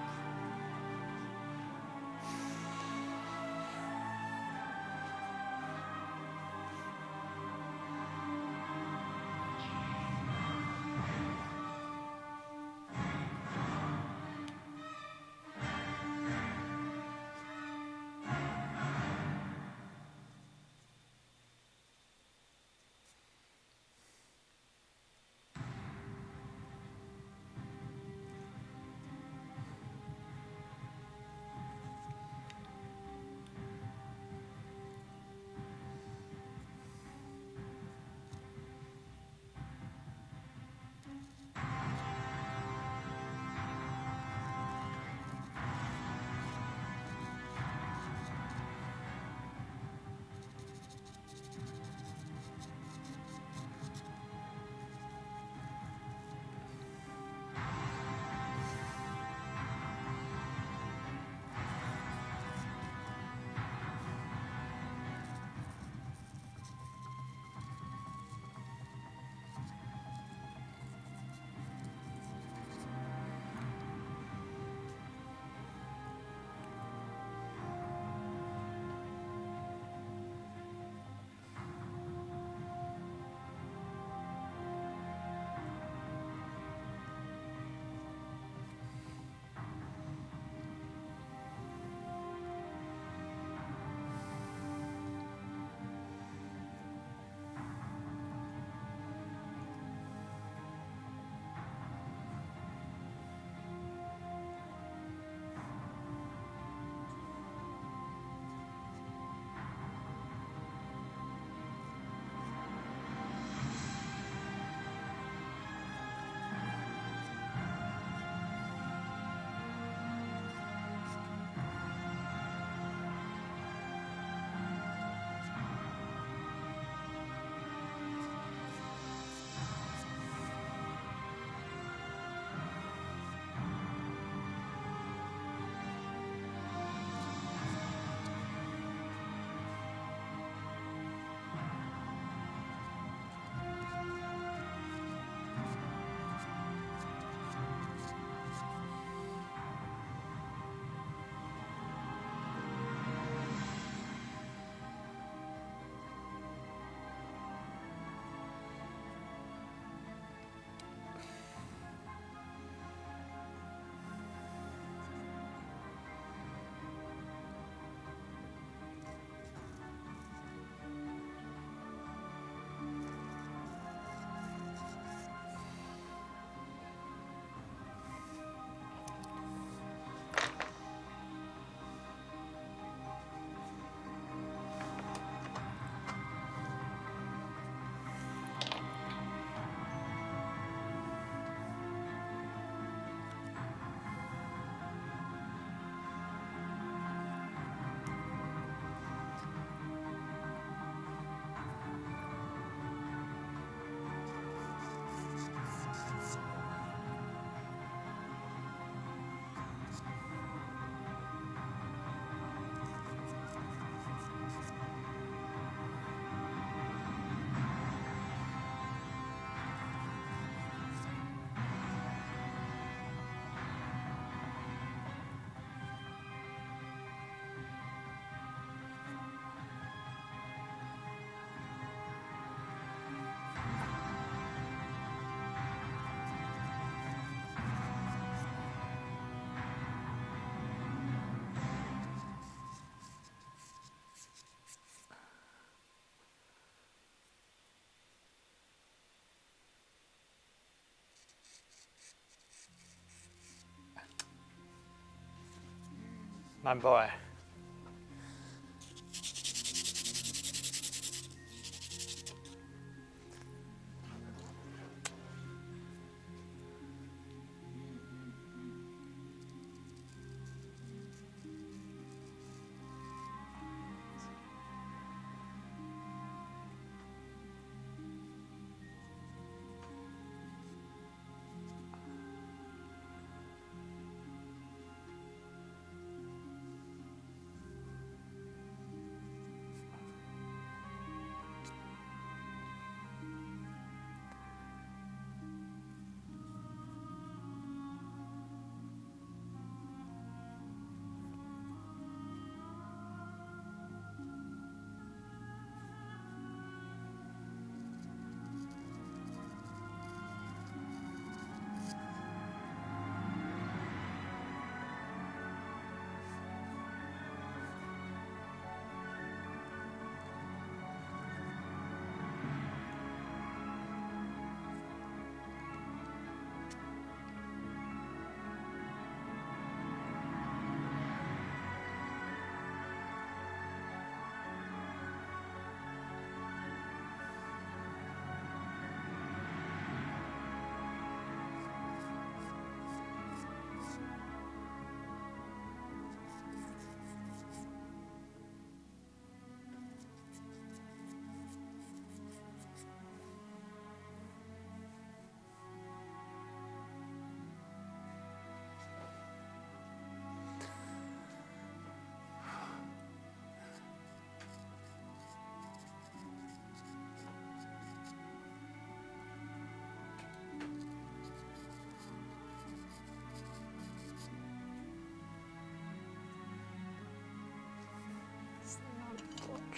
My boy.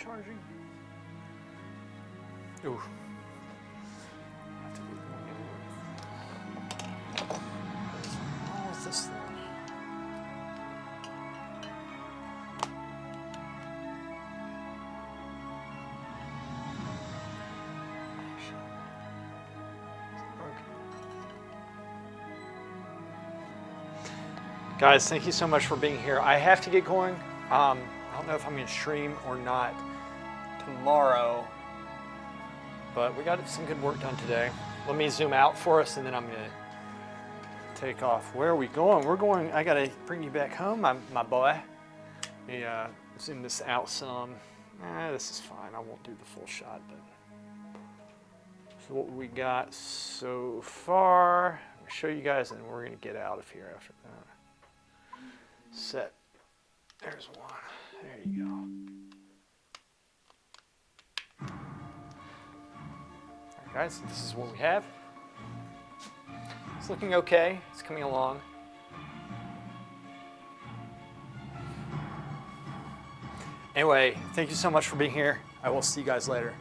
charging? Ooh. I have to get going anyway. What is wrong with this thing? Guys, thank you so much for being here. I have to get going. I don't know if I'm going to stream or not tomorrow, but we got some good work done today. Let me zoom out for us, and then I'm going to take off. Where are we going? We're going. I got to bring you back home, my boy. Let me zoom this out some. This is fine. I won't do the full shot, but so what we got so far. I'll show you guys, and we're going to get out of here after that. Set. There's one. There you go. All right, guys, this is what we have. It's looking okay. It's coming along. Anyway, thank you so much for being here. I will see you guys later.